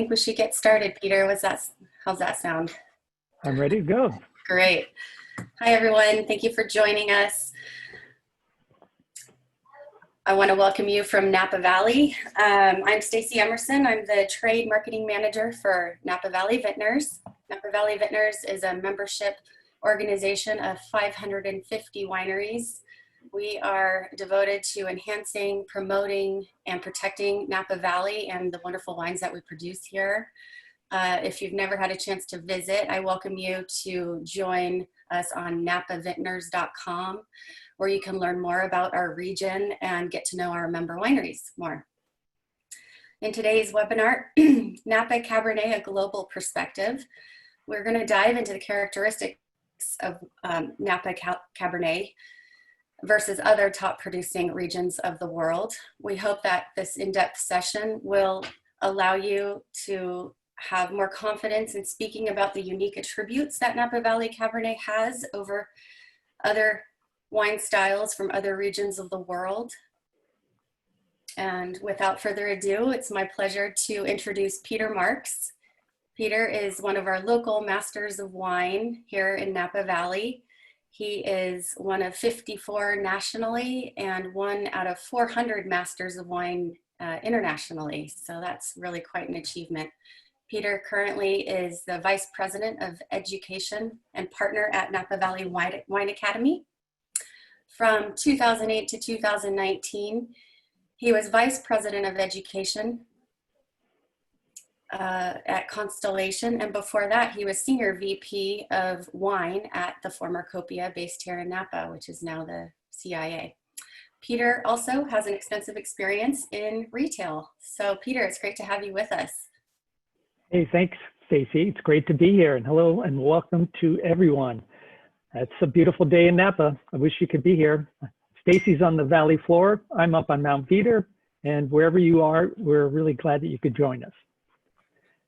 I think we should get started, Peter. How's that sound? I'm ready to go. Great. Hi, everyone. Thank you for joining us. I want to welcome you from Napa Valley. I'm Stacey Emerson. I'm the Trade Marketing Manager for Napa Valley Vintners. Napa Valley Vintners is a membership organization of 550 wineries. We are devoted to enhancing, promoting, and protecting Napa Valley and the wonderful wines that we produce here. If you've never had a chance to visit, I welcome you to join us on napavintners.com, where you can learn more about our region and get to know our member wineries more. In today's webinar, Napa Cabernet, a global perspective, we're going to dive into the characteristics of Napa Cabernet versus other top producing regions of the world. We hope that this in-depth session will allow you to have more confidence in speaking about the unique attributes that Napa Valley Cabernet has over other wine styles from other regions of the world. And without further ado, it's my pleasure to introduce Peter Marks. Peter is one of our local masters of wine here in Napa Valley. He is one of 54 nationally and one out of 400 masters of wine internationally. So that's really quite an achievement. Peter currently is the Vice President of Education and partner at Napa Valley Wine Academy. From 2008 to 2019, he was Vice President of Education at Constellation, and before that he was Senior VP of Wine at the former Copia based here in Napa, which is now the CIA. Peter also has an extensive experience in retail. So Peter, it's great to have you with us. Hey, thanks, Stacey. It's great to be here, and hello and welcome to everyone. It's a beautiful day in Napa. I wish you could be here. Stacey's on the valley floor. I'm up on Mount Veeder, and wherever you are, we're really glad that you could join us.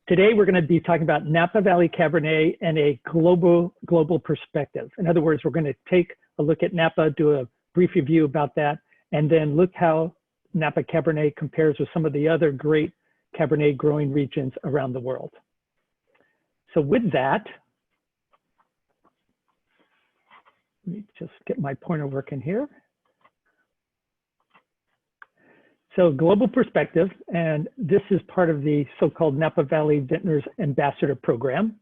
Today, we're going to be talking about Napa Valley Cabernet and a global perspective. In other words, we're going to take a look at Napa, do a brief review about that, and then look how Napa Cabernet compares with some of the other great Cabernet growing regions around the world. So with that, let me just get my pointer working here. So global perspective, and this is part of the so-called Napa Valley Vintners Ambassador Program.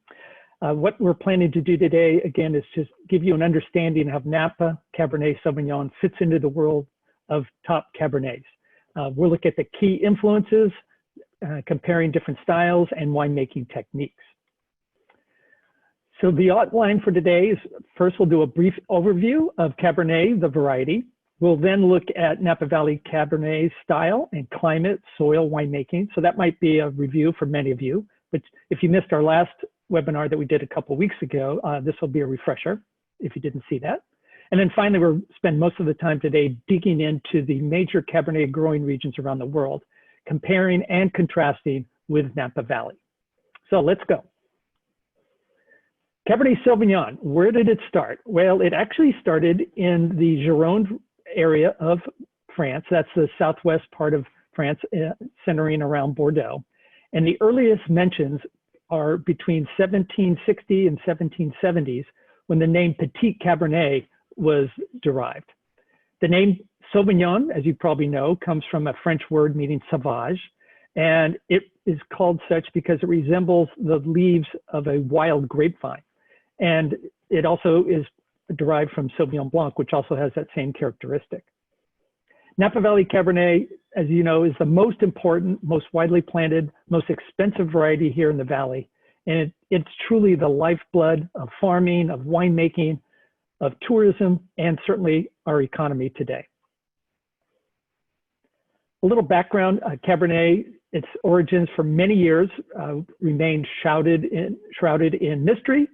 What we're planning to do today, again, is just give you an understanding of Napa Cabernet Sauvignon fits into the world of top Cabernets. We'll look at the key influences, comparing different styles and winemaking techniques. So the outline for today is, first we'll do a brief overview of Cabernet, the variety. We'll then look at Napa Valley Cabernet style and climate, soil, winemaking. So that might be a review for many of you, but if you missed our last webinar that we did a couple weeks ago, this will be a refresher if you didn't see that. And then finally, we'll spend most of the time today digging into the major Cabernet growing regions around the world, comparing and contrasting with Napa Valley. So let's go. Cabernet Sauvignon, where did it start? Well, it actually started in the Gironde area of France. That's the southwest part of France, centering around Bordeaux. And the earliest mentions are between 1760 and 1770s, when the name Petit Cabernet was derived. The name Sauvignon, as you probably know, comes from a French word meaning sauvage, and it is called such because it resembles the leaves of a wild grapevine. And it also is derived from Sauvignon Blanc, which also has that same characteristic. Napa Valley Cabernet, as you know, is the most important, most widely planted, most expensive variety here in the valley. And it's truly the lifeblood of farming, of winemaking, of tourism, and certainly our economy today. A little background, Cabernet, its origins for many years remained shrouded in mystery.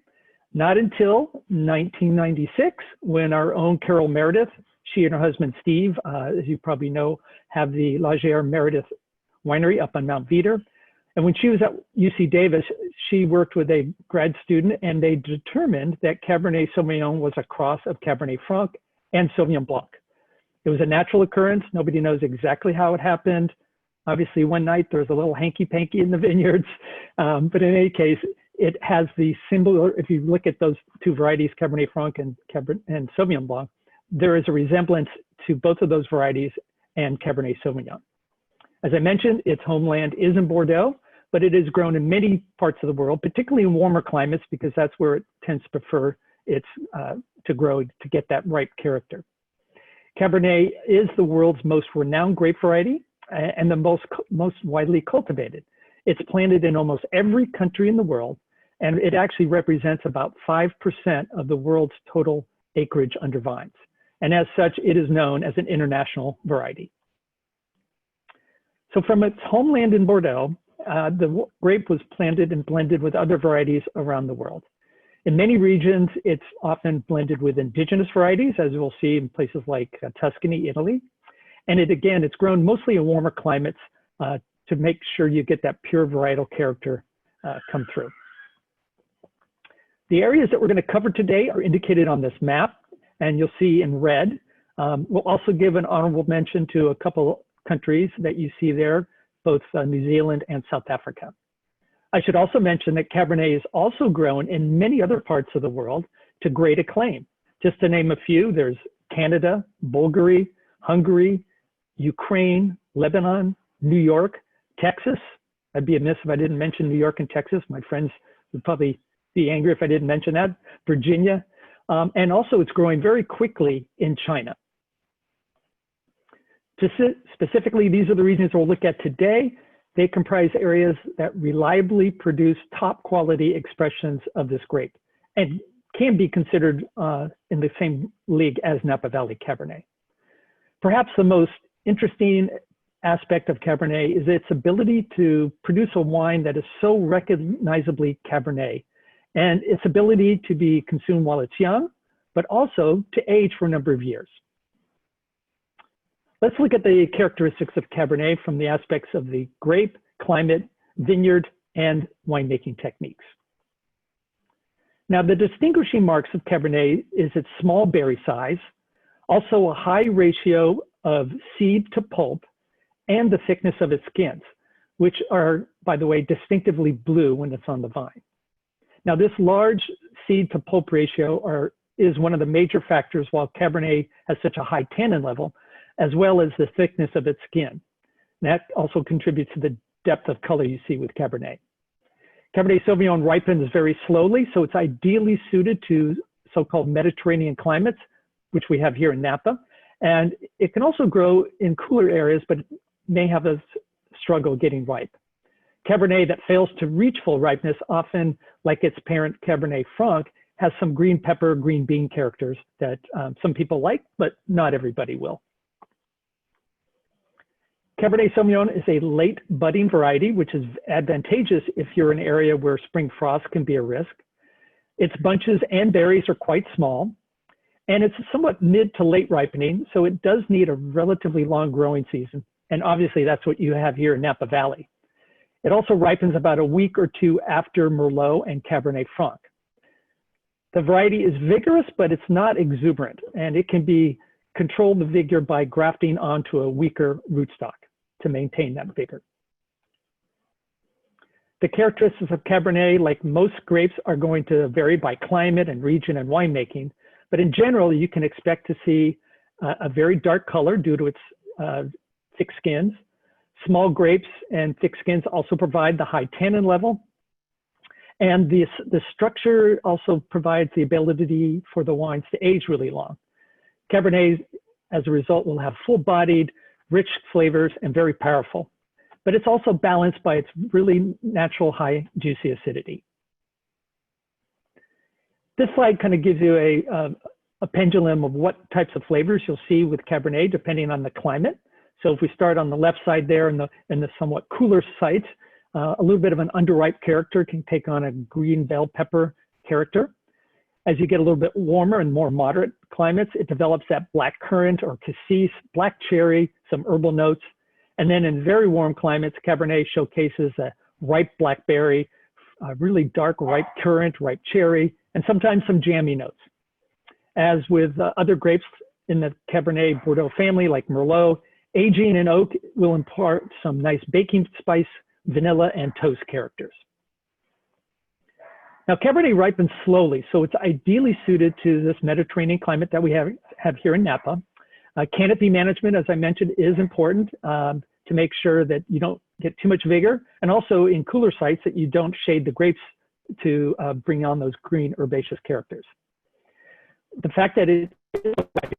Not until 1996, when our own Carol Meredith, she and her husband Steve, as you probably know, have the Lager Meredith winery up on Mount Veeder. And when she was at UC Davis, she worked with a grad student, and they determined that Cabernet Sauvignon was a cross of Cabernet Franc and Sauvignon Blanc. It was a natural occurrence. Nobody knows exactly how it happened. Obviously, one night there was a little hanky-panky in the vineyards, but in any case, it has the similar, if you look at those two varieties, Cabernet Franc and Sauvignon Blanc, there is a resemblance to both of those varieties and Cabernet Sauvignon. As I mentioned, its homeland is in Bordeaux, but it is grown in many parts of the world, particularly in warmer climates, because that's where it tends to prefer its to grow to get that ripe character. Cabernet is the world's most renowned grape variety and the most widely cultivated. It's planted in almost every country in the world, and it actually represents about 5% of the world's total acreage under vines. And as such, it is known as an international variety. So from its homeland in Bordeaux, the grape was planted and blended with other varieties around the world. In many regions, it's often blended with indigenous varieties, as we'll see in places like Tuscany, Italy. And it's grown mostly in warmer climates to make sure you get that pure varietal character come through. The areas that we're going to cover today are indicated on this map, and you'll see in red. We'll also give an honorable mention to a couple countries that you see there, both New Zealand and South Africa. I should also mention that Cabernet is also grown in many other parts of the world to great acclaim. Just to name a few, there's Canada, Bulgari, Hungary, Ukraine, Lebanon, New York, Texas. I'd be amiss if I didn't mention New York and Texas. My friends would probably be angry if I didn't mention that. Virginia, and also it's growing very quickly in China. Specifically, these are the regions we'll look at today. They comprise areas that reliably produce top quality expressions of this grape and can be considered in the same league as Napa Valley Cabernet. Perhaps the most interesting aspect of Cabernet is its ability to produce a wine that is so recognizably Cabernet, and its ability to be consumed while it's young, but also to age for a number of years. Let's look at the characteristics of Cabernet from the aspects of the grape, climate, vineyard, and winemaking techniques. Now, the distinguishing marks of Cabernet is its small berry size, also a high ratio of seed to pulp, and the thickness of its skins, which are, by the way, distinctively blue when it's on the vine. Now, this large seed to pulp ratio is one of the major factors why Cabernet has such a high tannin level, as well as the thickness of its skin. That also contributes to the depth of color you see with Cabernet. Cabernet Sauvignon ripens very slowly, so it's ideally suited to so-called Mediterranean climates, which we have here in Napa. And it can also grow in cooler areas, but may have a struggle getting ripe. Cabernet that fails to reach full ripeness, often like its parent Cabernet Franc, has some green pepper, green bean characters that some people like, but not everybody will. Cabernet Sauvignon is a late budding variety, which is advantageous if you're in an area where spring frost can be a risk. Its bunches and berries are quite small, and it's somewhat mid to late ripening, so it does need a relatively long growing season. And obviously that's what you have here in Napa Valley. It also ripens about a week or two after Merlot and Cabernet Franc. The variety is vigorous, but it's not exuberant, and it can be controlled the vigor by grafting onto a weaker rootstock to maintain that vigor. The characteristics of Cabernet, like most grapes, are going to vary by climate and region and winemaking, but in general, you can expect to see a very dark color due to its thick skins. Small grapes and thick skins also provide the high tannin level, and the structure also provides the ability for the wines to age really long. Cabernet, as a result, will have full-bodied, rich flavors and very powerful, but it's also balanced by its really natural high juicy acidity. This slide kind of gives you a pendulum of what types of flavors you'll see with Cabernet depending on the climate. So if we start on the left side there in the somewhat cooler sites, a little bit of an underripe character can take on a green bell pepper character. As you get a little bit warmer and more moderate climates, it develops that black currant or cassis, black cherry, some herbal notes. And then in very warm climates, Cabernet showcases a ripe blackberry, really dark ripe currant, ripe cherry, and sometimes some jammy notes. As with other grapes in the Cabernet Bordeaux family, like Merlot, Aging in oak will impart some nice baking spice, vanilla, and toast characters. Now, Cabernet ripens slowly, so it's ideally suited to this Mediterranean climate that we have here in Napa. Canopy management, as I mentioned, is important to make sure that you don't get too much vigor, and also in cooler sites that you don't shade the grapes to bring on those green herbaceous characters. The fact that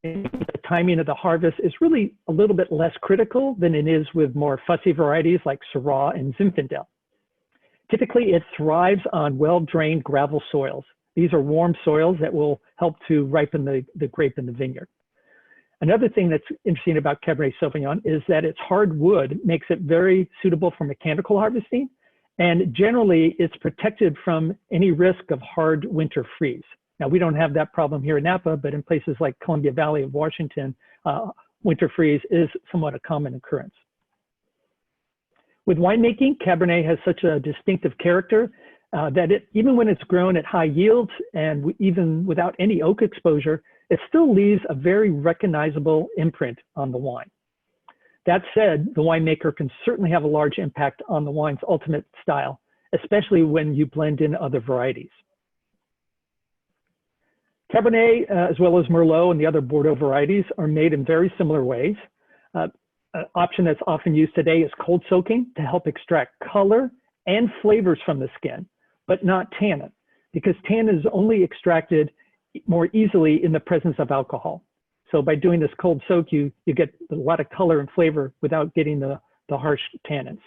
the timing of the harvest is really a little bit less critical than it is with more fussy varieties like Syrah and Zinfandel. Typically, it thrives on well-drained gravel soils. These are warm soils that will help to ripen the grape in the vineyard. Another thing that's interesting about Cabernet Sauvignon is that its hard wood makes it very suitable for mechanical harvesting, and generally it's protected from any risk of hard winter freeze. Now, we don't have that problem here in Napa, but in places like Columbia Valley of Washington, winter freeze is somewhat a common occurrence. With winemaking, Cabernet has such a distinctive character that even when it's grown at high yields and even without any oak exposure, it still leaves a very recognizable imprint on the wine. That said, the winemaker can certainly have a large impact on the wine's ultimate style, especially when you blend in other varieties. Cabernet, as well as Merlot and the other Bordeaux varieties, are made in very similar ways. An option that's often used today is cold soaking to help extract color and flavors from the skin, but not tannin, because tannin is only extracted more easily in the presence of alcohol. So by doing this cold soak, you get a lot of color and flavor without getting the harsh tannins.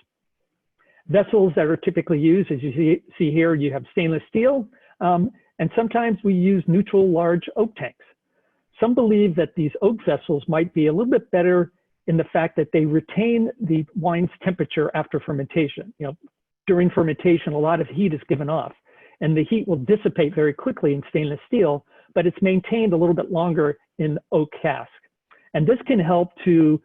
Vessels that are typically used, as you see here, you have stainless steel, and sometimes we use neutral large oak tanks. Some believe that these oak vessels might be a little bit better in the fact that they retain the wine's temperature after fermentation. During fermentation, a lot of heat is given off, and the heat will dissipate very quickly in stainless steel, but it's maintained a little bit longer in oak cask. And this can help to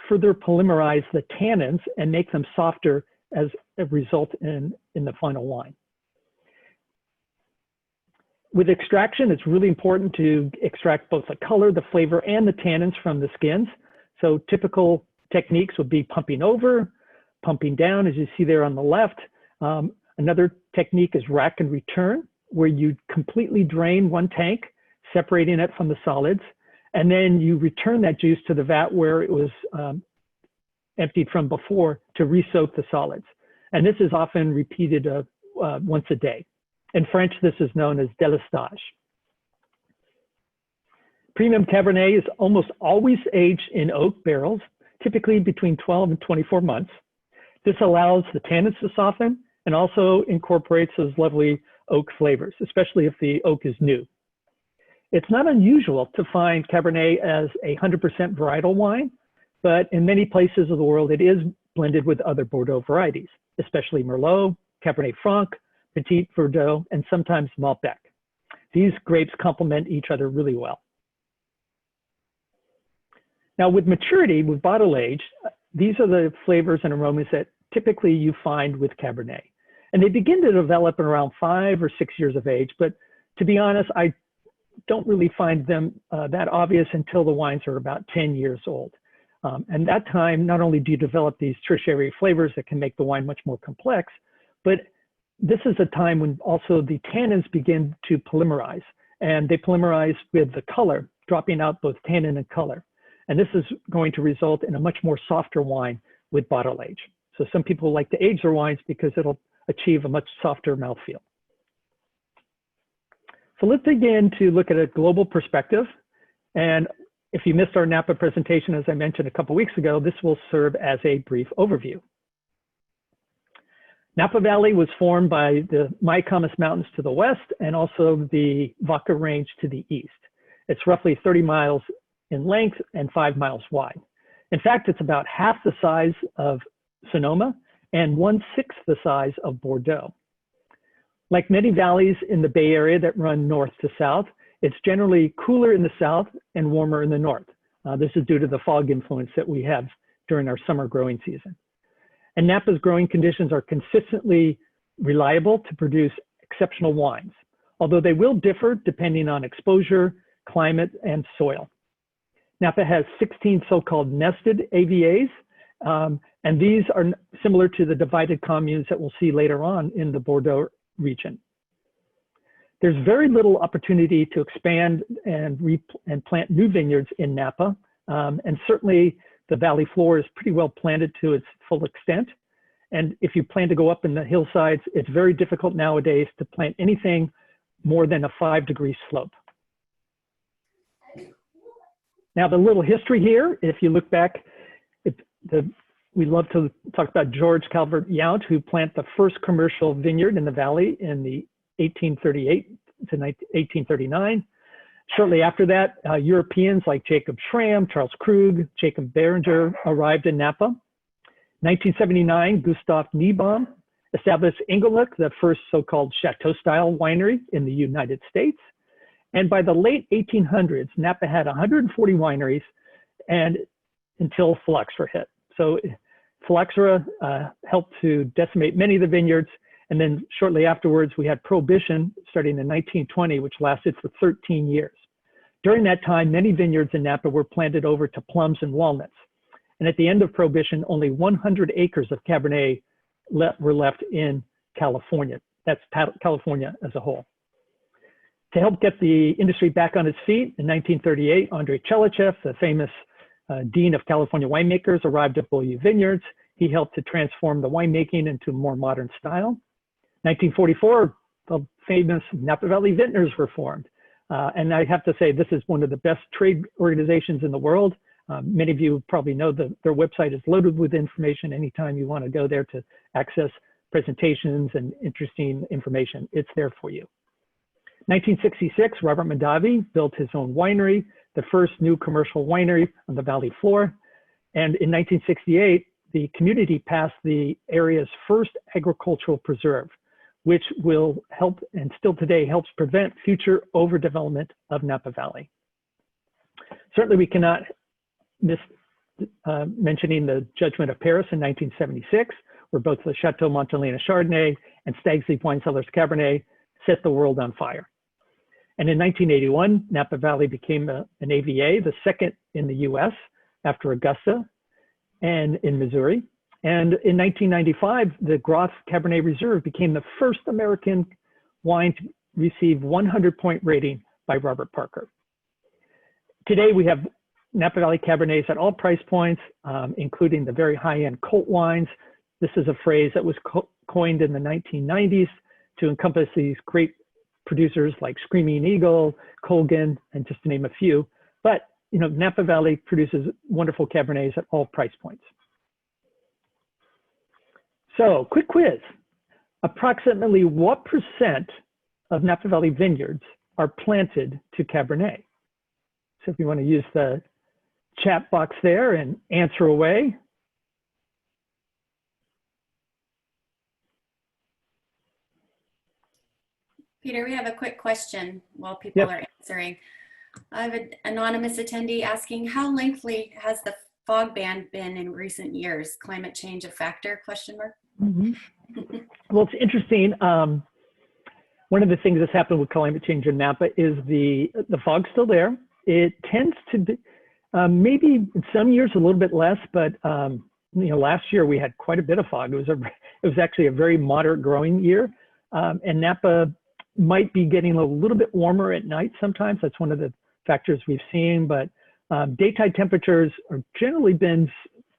further polymerize the tannins and make them softer as a result in the final wine. With extraction, it's really important to extract both the color, the flavor, and the tannins from the skins. So typical techniques would be pumping over, pumping down, as you see there on the left. Another technique is rack and return, where you completely drain one tank, separating it from the solids, and then you return that juice to the vat where it was emptied from before to re-soak the solids. And this is often repeated once a day. In French, this is known as délestage. Premium Cabernet is almost always aged in oak barrels, typically between 12 and 24 months. This allows the tannins to soften and also incorporates those lovely oak flavors, especially if the oak is new. It's not unusual to find Cabernet as a 100% varietal wine, but in many places of the world, it is blended with other Bordeaux varieties, especially Merlot, Cabernet Franc, Petit Verdot, and sometimes Malbec. These grapes complement each other really well. Now, with maturity, with bottle age, these are the flavors and aromas that typically you find with Cabernet. And they begin to develop at around 5 or 6 years of age, but to be honest, I don't really find them that obvious until the wines are about 10 years old. And that time, not only do you develop these tertiary flavors that can make the wine much more complex, but this is a time when also the tannins begin to polymerize, and they polymerize with the color, dropping out both tannin and color. And this is going to result in a much more softer wine with bottle age. So some people like to age their wines because it'll achieve a much softer mouthfeel. So let's begin to look at a global perspective. And if you missed our Napa presentation, as I mentioned a couple weeks ago, this will serve as a brief overview. Napa Valley was formed by the Myacomas Mountains to the west and also the Vaca Range to the east. It's roughly 30 miles in length and 5 miles wide. In fact, it's about half the size of Sonoma and 1/6 the size of Bordeaux. Like many valleys in the Bay Area that run north to south, it's generally cooler in the south and warmer in the north. This is due to the fog influence that we have during our summer growing season. And Napa's growing conditions are consistently reliable to produce exceptional wines, although they will differ depending on exposure, climate, and soil. Napa has 16 so-called nested AVAs, and these are similar to the divided communes that we'll see later on in the Bordeaux region. There's very little opportunity to expand and plant new vineyards in Napa, and certainly the valley floor is pretty well planted to its full extent. And if you plan to go up in the hillsides, it's very difficult nowadays to plant anything more than a 5-degree slope. Now, the little history here, if you look back, we love to talk about George Calvert Yount, who planted the first commercial vineyard in the valley in the 1838 to 1839. Shortly after that, Europeans like Jacob Schramm, Charles Krug, Jacob Berenger arrived in Napa. 1979, Gustav Niebaum established Ingeluk, the first so-called chateau-style winery in the United States. And by the late 1800s, Napa had 140 wineries and until phylloxera hit. So phylloxera helped to decimate many of the vineyards. And then shortly afterwards, we had Prohibition starting in 1920, which lasted for 13 years. During that time, many vineyards in Napa were planted over to plums and walnuts. And at the end of Prohibition, only 100 acres of Cabernet were left in California. That's California as a whole. To help get the industry back on its feet, in 1938, Andrei Chelychev, the famous Dean of California winemakers, arrived at Beaulieu Vineyards. He helped to transform the winemaking into a more modern style. 1944, the famous Napa Valley Vintners were formed. And I have to say, this is one of the best trade organizations in the world. Many of you probably know that their website is loaded with information. Anytime you want to go there to access presentations and interesting information, it's there for you. 1966, Robert Mondavi built his own winery, the first new commercial winery on the valley floor. And in 1968, the community passed the area's first agricultural preserve, which will help and still today helps prevent future overdevelopment of Napa Valley. Certainly we cannot miss mentioning the Judgment of Paris in 1976, where both the Chateau Montelena Chardonnay and Stag's Leap Wine Cellars Cabernet set the world on fire. And in 1981, Napa Valley became an AVA, the second in the US after Augusta and in Missouri. And in 1995, the Groth Cabernet Reserve became the first American wine to receive 100-point rating by Robert Parker. Today, we have Napa Valley Cabernets at all price points, including the very high-end cult wines. This is a phrase that was coined in the 1990s to encompass these great producers like Screaming Eagle, Colgan, and just to name a few. But you know, Napa Valley produces wonderful Cabernets at all price points. So, quick quiz. Approximately what % of Napa Valley vineyards are planted to Cabernet? So if you want to use the chat box there and answer away. Peter, we have a quick question while people are answering. I have an anonymous attendee asking, how lengthy has the fog ban been in recent years? Climate change a factor, question mark? Mm-hmm. Well, it's interesting. One of the things that's happened with climate change in Napa is the fog's still there. It tends to be, maybe in some years a little bit less, but you know, last year we had quite a bit of fog. It was actually a very moderate growing year, and Napa might be getting a little bit warmer at night sometimes. That's one of the factors we've seen, but daytime temperatures are generally been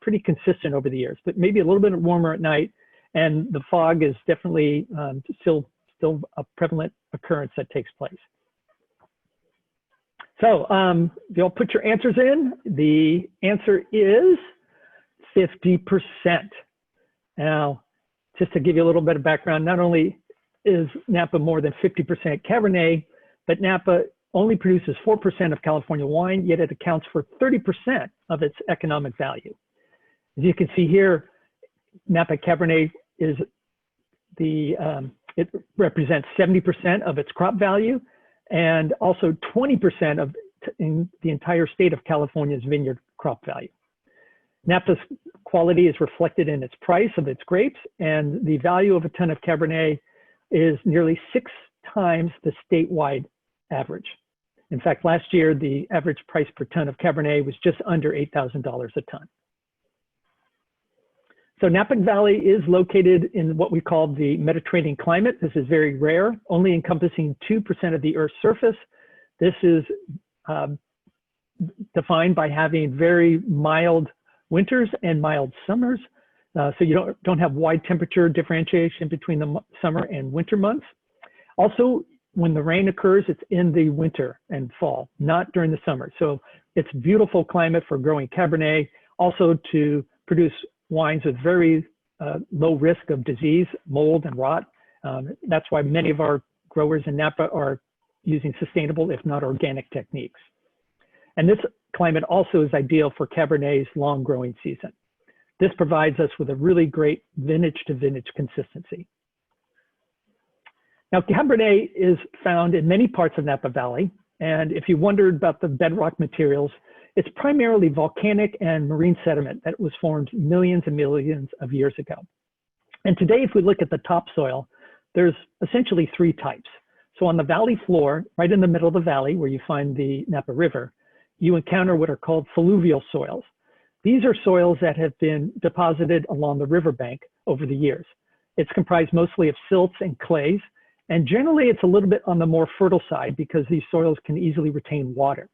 pretty consistent over the years, but maybe a little bit warmer at night, and the fog is definitely still a prevalent occurrence that takes place. So you'll put your answers in. The answer is 50%. Now, just to give you a little bit of background, not only is Napa more than 50% Cabernet, but Napa only produces 4% of California wine, yet it accounts for 30% of its economic value. As you can see here, Napa Cabernet is it represents 70% of its crop value, and also 20% of in the entire state of California's vineyard crop value. Napa's quality is reflected in its price of its grapes, and the value of a ton of Cabernet is nearly 6 times the statewide average. In fact, last year, the average price per ton of Cabernet was just under $8,000 a ton. So Napa Valley is located in what we call the Mediterranean climate. This is very rare, only encompassing 2% of the Earth's surface. This is defined by having very mild winters and mild summers. So you don't have wide temperature differentiation between the summer and winter months. Also, when the rain occurs, it's in the winter and fall, not during the summer. So it's beautiful climate for growing Cabernet, also to produce wines with very low risk of disease, mold, and rot. That's why many of our growers in Napa are using sustainable, if not organic, techniques. And this climate also is ideal for Cabernet's long growing season. This provides us with a really great vintage to vintage consistency. Now, Cabernet is found in many parts of Napa Valley. And if you wondered about the bedrock materials, it's primarily volcanic and marine sediment that was formed millions and millions of years ago. And today, if we look at the topsoil, there's essentially three types. So on the valley floor, right in the middle of the valley where you find the Napa River, you encounter what are called fluvial soils. These are soils that have been deposited along the riverbank over the years. It's comprised mostly of silts and clays, and generally it's a little bit on the more fertile side because these soils can easily retain water.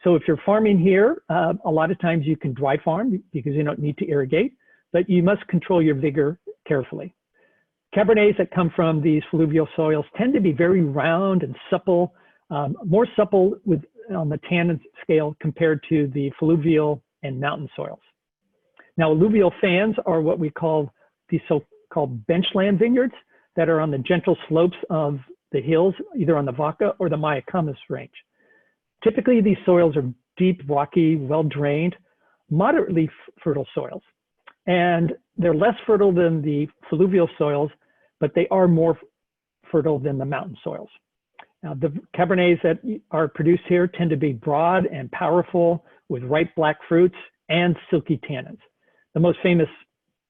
So if you're farming here, a lot of times you can dry farm because you don't need to irrigate, but you must control your vigor carefully. Cabernets that come from these fluvial soils tend to be very round and supple, more supple on the tannin scale compared to the fluvial and mountain soils. Now, alluvial fans are what we call the so-called benchland vineyards that are on the gentle slopes of the hills, either on the Vaca or the Mayacamas range. Typically, these soils are deep, rocky, well-drained, moderately fertile soils. And they're less fertile than the fluvial soils, but they are more fertile than the mountain soils. Now, the Cabernets that are produced here tend to be broad and powerful with ripe black fruits and silky tannins. The most famous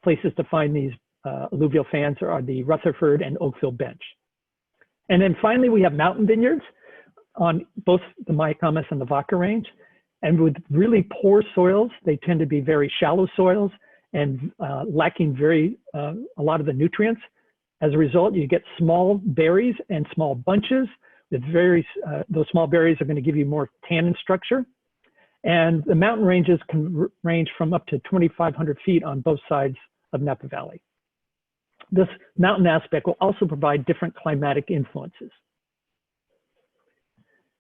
places to find these alluvial fans are the Rutherford and Oakville Bench. And then finally, we have mountain vineyards on both the Mayacamas and the Vaca range. And with really poor soils, they tend to be very shallow soils and lacking a lot of the nutrients. As a result, you get small berries and small bunches. With those small berries are going to give you more tannin structure. And the mountain ranges can range from up to 2,500 feet on both sides of Napa Valley. This mountain aspect will also provide different climatic influences.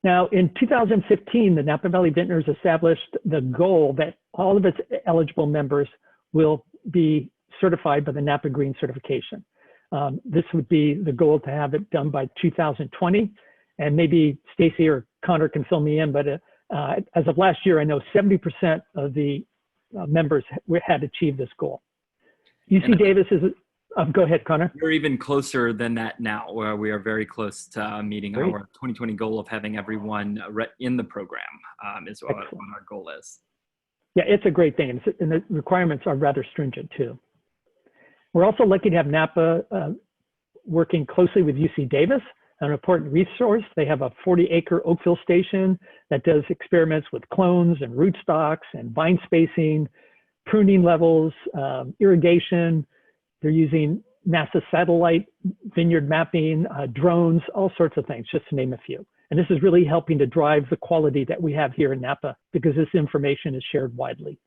Now, in 2015, the Napa Valley Vintners established the goal that all of its eligible members will be certified by the Napa Green certification. This would be the goal to have it done by 2020. And maybe Stacey or Connor can fill me in, but as of last year, I know 70% of the members had achieved this goal. UC Davis is, go ahead, Connor. We're even closer than that now, where we are very close to meeting our 2020 goal of having everyone in the program is what our goal is. Yeah, it's a great thing. And the requirements are rather stringent too. We're also lucky to have Napa working closely with UC Davis, an important resource. They have a 40-acre Oakville station that does experiments with clones and rootstocks and vine spacing, pruning levels, irrigation. They're using NASA satellite vineyard mapping, drones, all sorts of things, just to name a few. And this is really helping to drive the quality that we have here in Napa because this information is shared widely.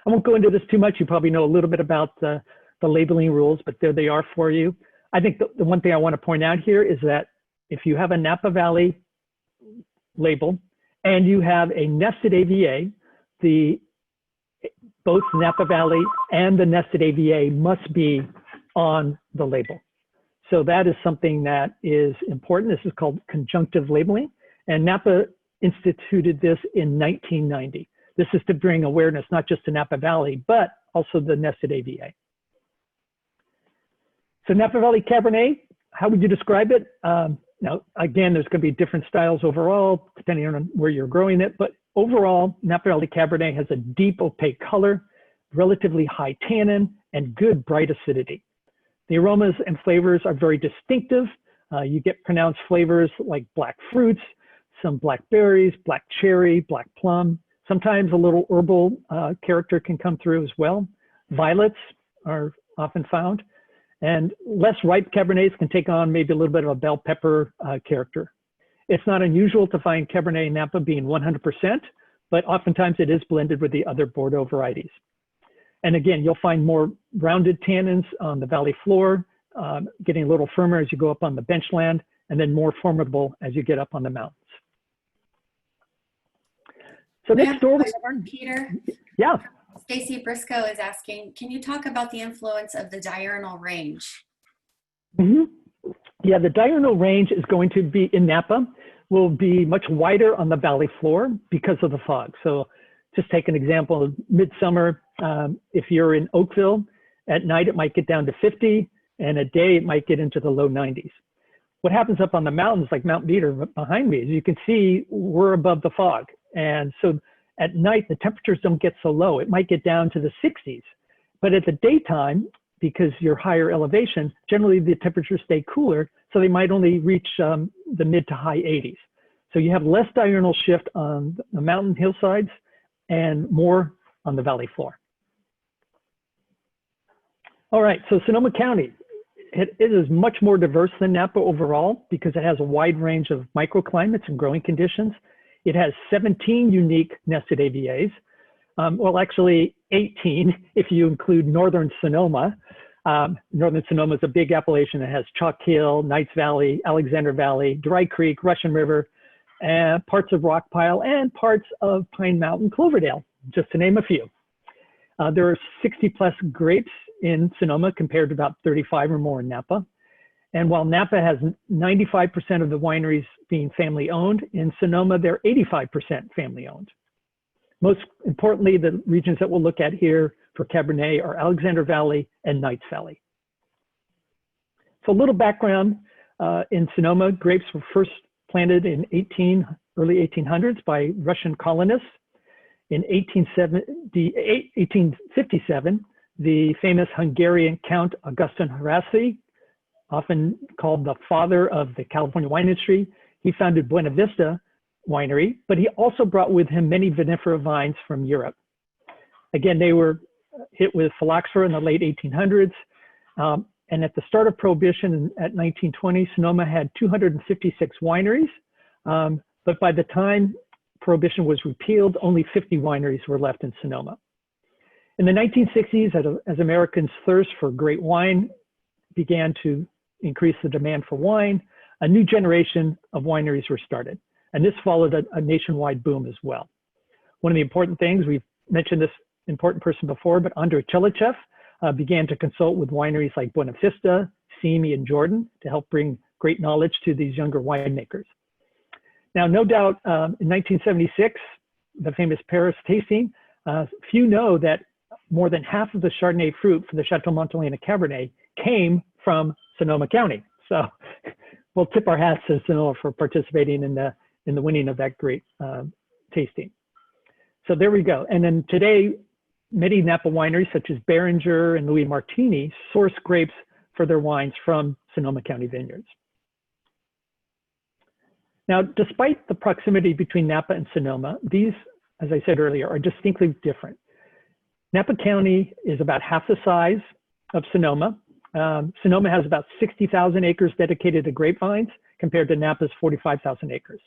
I won't go into this too much. You probably know a little bit about the labeling rules, but there they are for you. I think the one thing I want to point out here is that if you have a Napa Valley label and you have a nested AVA, both Napa Valley and the nested AVA must be on the label. So that is something that is important. This is called conjunctive labeling, and Napa instituted this in 1990. This is to bring awareness not just to Napa Valley, but also the nested AVA. So Napa Valley Cabernet, how would you describe it? Now, again, there's going to be different styles overall, depending on where you're growing it. But overall, Napa Valley Cabernet has a deep opaque color, relatively high tannin, and good bright acidity. The aromas and flavors are very distinctive. You get pronounced flavors like black fruits, some blackberries, black cherry, black plum. Sometimes a little herbal character can come through as well. Violets are often found. And less ripe Cabernets can take on maybe a little bit of a bell pepper character. It's not unusual to find Cabernet Napa being 100%, but oftentimes it is blended with the other Bordeaux varieties. And again, you'll find more rounded tannins on the valley floor, getting a little firmer as you go up on the benchland, and then more formidable as you get up on the mountains. So next door, Peter. Yeah. Stacey Briscoe is asking, can you talk about the influence of the diurnal range? Yeah, the diurnal range is going to be in Napa, will be much wider on the valley floor because of the fog. So just take an example of midsummer. If you're in Oakville, at night it might get down to 50, and at day it might get into the low 90s. What happens up on the mountains, like Mount Veeder behind me, is you can see we're above the fog. And so at night, the temperatures don't get so low. It might get down to the 60s. But at the daytime, because you're higher elevation, generally the temperatures stay cooler, so they might only reach the mid to high 80s. So you have less diurnal shift on the mountain hillsides and more on the valley floor. All right, so Sonoma County, it is much more diverse than Napa overall because it has a wide range of microclimates and growing conditions. It has 17 unique nested AVAs. Well, actually 18 if you include Northern Sonoma. Northern Sonoma is a big appellation that has Chalk Hill, Knights Valley, Alexander Valley, Dry Creek, Russian River, and parts of Rock Pile and parts of Pine Mountain, Cloverdale, just to name a few. There are 60 plus grapes in Sonoma compared to about 35 or more in Napa. And while Napa has 95% of the wineries being family owned, in Sonoma, they're 85% family owned. Most importantly, the regions that we'll look at here for Cabernet are Alexander Valley and Knights Valley. So a little background in Sonoma, grapes were first planted in early 1800s by Russian colonists. In 1857, the famous Hungarian Count Augustin Haraszthy, often called the father of the California wine industry, he founded Buena Vista Winery, but he also brought with him many vinifera vines from Europe. Again, they were hit with phylloxera in the late 1800s. And at the start of Prohibition at 1920, Sonoma had 256 wineries. But by the time Prohibition was repealed, only 50 wineries were left in Sonoma. In the 1960s, as Americans' thirst for great wine began to increase the demand for wine, a new generation of wineries were started. And this followed a nationwide boom as well. One of the important things, we've mentioned this important person before, but Andrei Chelichev began to consult with wineries like Buena Vista, Simi, and Jordan to help bring great knowledge to these younger winemakers. Now, no doubt, in 1976, the famous Paris tasting, few know that more than half of the Chardonnay fruit for the Chateau Montelena Cabernet came from Sonoma County. So we'll tip our hats to Sonoma for participating in the winning of that great tasting. So there we go. And then today, many Napa wineries such as Beringer and Louis Martini source grapes for their wines from Sonoma County vineyards. Now, despite the proximity between Napa and Sonoma, these, as I said earlier, are distinctly different. Napa County is about half the size of Sonoma. Sonoma has about 60,000 acres dedicated to grapevines compared to Napa's 45,000 acres.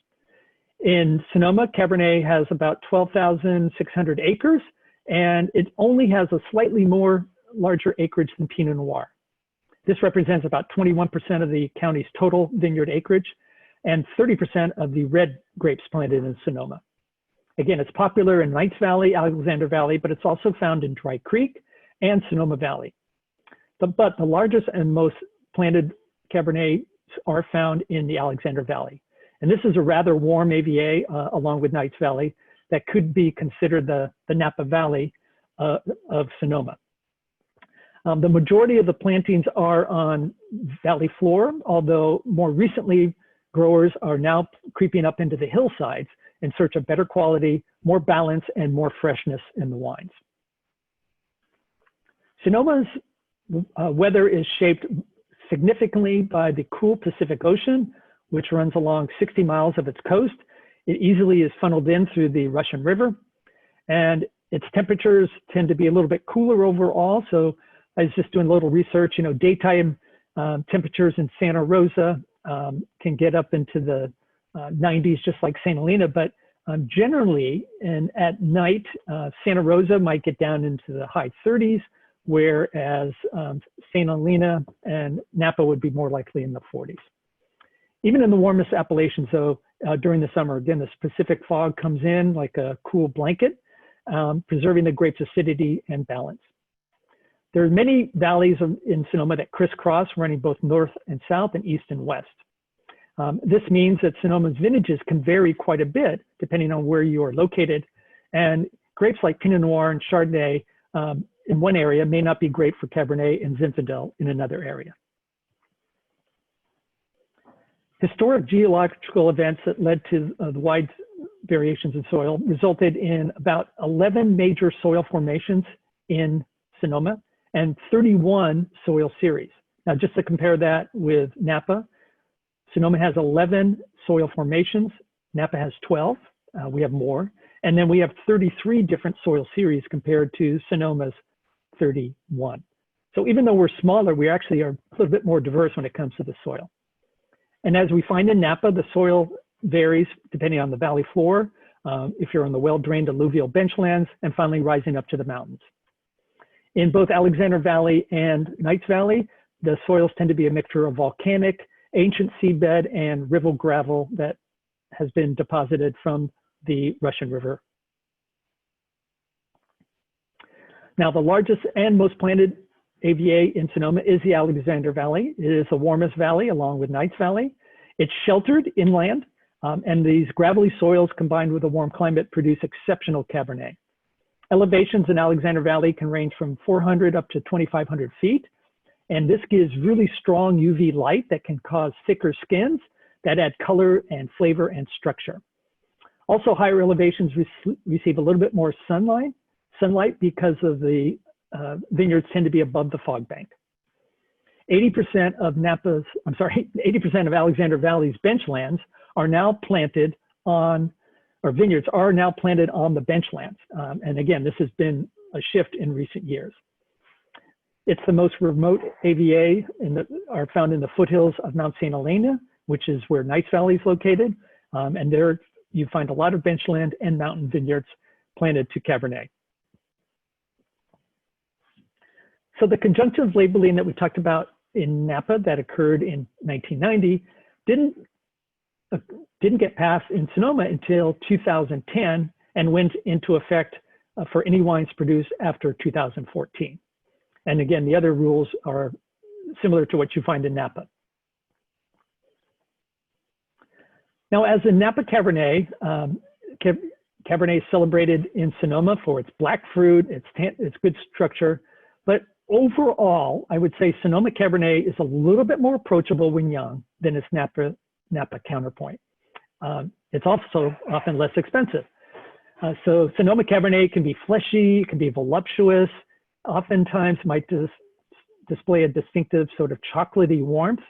In Sonoma, Cabernet has about 12,600 acres, and it only has a slightly more larger acreage than Pinot Noir. This represents about 21% of the county's total vineyard acreage and 30% of the red grapes planted in Sonoma. Again, it's popular in Knights Valley, Alexander Valley, but it's also found in Dry Creek and Sonoma Valley. But the largest and most planted Cabernets are found in the Alexander Valley. And this is a rather warm AVA along with Knights Valley that could be considered the Napa Valley of Sonoma. The majority of the plantings are on valley floor, although more recently growers are now creeping up into the hillsides in search of better quality, more balance, and more freshness in the wines. Sonoma's weather is shaped significantly by the cool Pacific Ocean, which runs along 60 miles of its coast. It easily is funneled in through the Russian River, and its temperatures tend to be a little bit cooler overall. So I was just doing a little research, daytime temperatures in Santa Rosa can get up into the 90s, just like St. Helena, but generally, and at night, Santa Rosa might get down into the high 30s, whereas St. Helena and Napa would be more likely in the 40s. Even in the warmest Appalachians, though, during the summer, again, this Pacific fog comes in like a cool blanket, preserving the grape's acidity and balance. There are many valleys in Sonoma that crisscross, running both north and south and east and west. This means that Sonoma's vintages can vary quite a bit depending on where you are located. And grapes like Pinot Noir and Chardonnay in one area may not be great for Cabernet and Zinfandel in another area. Historic geological events that led to the wide variations in soil resulted in about 11 major soil formations in Sonoma and 31 soil series. Now, just to compare that with Napa, Sonoma has 11 soil formations, Napa has 12, we have more, and then we have 33 different soil series compared to Sonoma's 31. So even though we're smaller, we actually are a little bit more diverse when it comes to the soil. And as we find in Napa, the soil varies depending on the valley floor, if you're on the well-drained alluvial benchlands, and finally rising up to the mountains. In both Alexander Valley and Knights Valley, the soils tend to be a mixture of volcanic, ancient seabed, and river gravel that has been deposited from the Russian River. Now, the largest and most planted AVA in Sonoma is the Alexander Valley. It is the warmest valley along with Knights Valley. It's sheltered inland, and these gravelly soils combined with a warm climate produce exceptional Cabernet. Elevations in Alexander Valley can range from 400 up to 2,500 feet. And this gives really strong UV light that can cause thicker skins that add color and flavor and structure. Also, higher elevations receive a little bit more sunlight because of the vineyards tend to be above the fog bank. 80% of Alexander Valley's benchlands are now planted on, or vineyards are now planted on the benchlands. And again, this has been a shift in recent years. It's the most remote AVA are found in the foothills of Mount St. Helena, which is where Knights Valley is located. And there you find a lot of benchland and mountain vineyards planted to Cabernet. So the conjunctive labeling that we talked about in Napa that occurred in 1990 didn't get passed in Sonoma until 2010 and went into effect for any wines produced after 2014. And again, the other rules are similar to what you find in Napa. Now, as a Napa Cabernet, Cabernet is celebrated in Sonoma for its black fruit, its good structure, but overall, I would say Sonoma Cabernet is a little bit more approachable when young than its Napa counterpoint. It's also often less expensive. So Sonoma Cabernet can be fleshy, it can be voluptuous, oftentimes might display a distinctive sort of chocolatey warmth,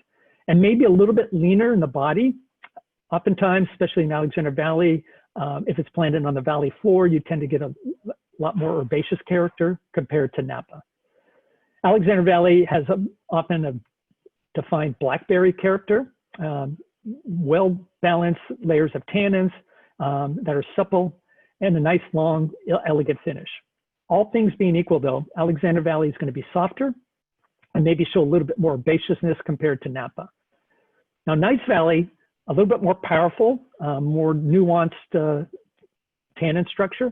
and maybe a little bit leaner in the body. Oftentimes, especially in Alexander Valley, if it's planted on the valley floor, you tend to get a lot more herbaceous character compared to Napa. Alexander Valley has often a defined blackberry character, well-balanced layers of tannins that are supple, and a nice, long, elegant finish. All things being equal, though, Alexander Valley is going to be softer and maybe show a little bit more herbaceousness compared to Napa. Now, Knights Valley, a little bit more powerful, more nuanced tannin structure,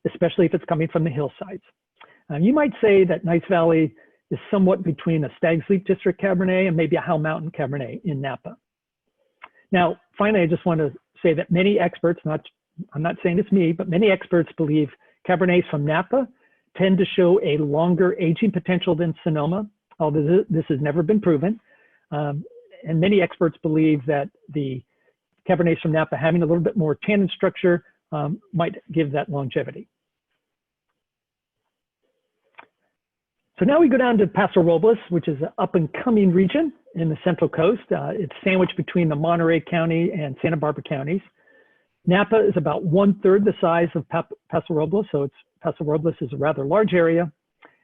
especially if it's coming from the hillsides. You might say that Knights Valley is somewhat between a Stag's Leap District Cabernet and maybe a Howe Mountain Cabernet in Napa. Now, finally, I just want to say that many experts, I'm not saying it's me, but many experts believe Cabernets from Napa tend to show a longer aging potential than Sonoma, although this has never been proven. And many experts believe that the Cabernets from Napa having a little bit more tannin structure might give that longevity. So now we go down to Paso Robles, which is an up-and-coming region in the Central Coast. It's sandwiched between the Monterey County and Santa Barbara counties. Napa is about 1/3 the size of Paso Robles, so Paso Robles is a rather large area,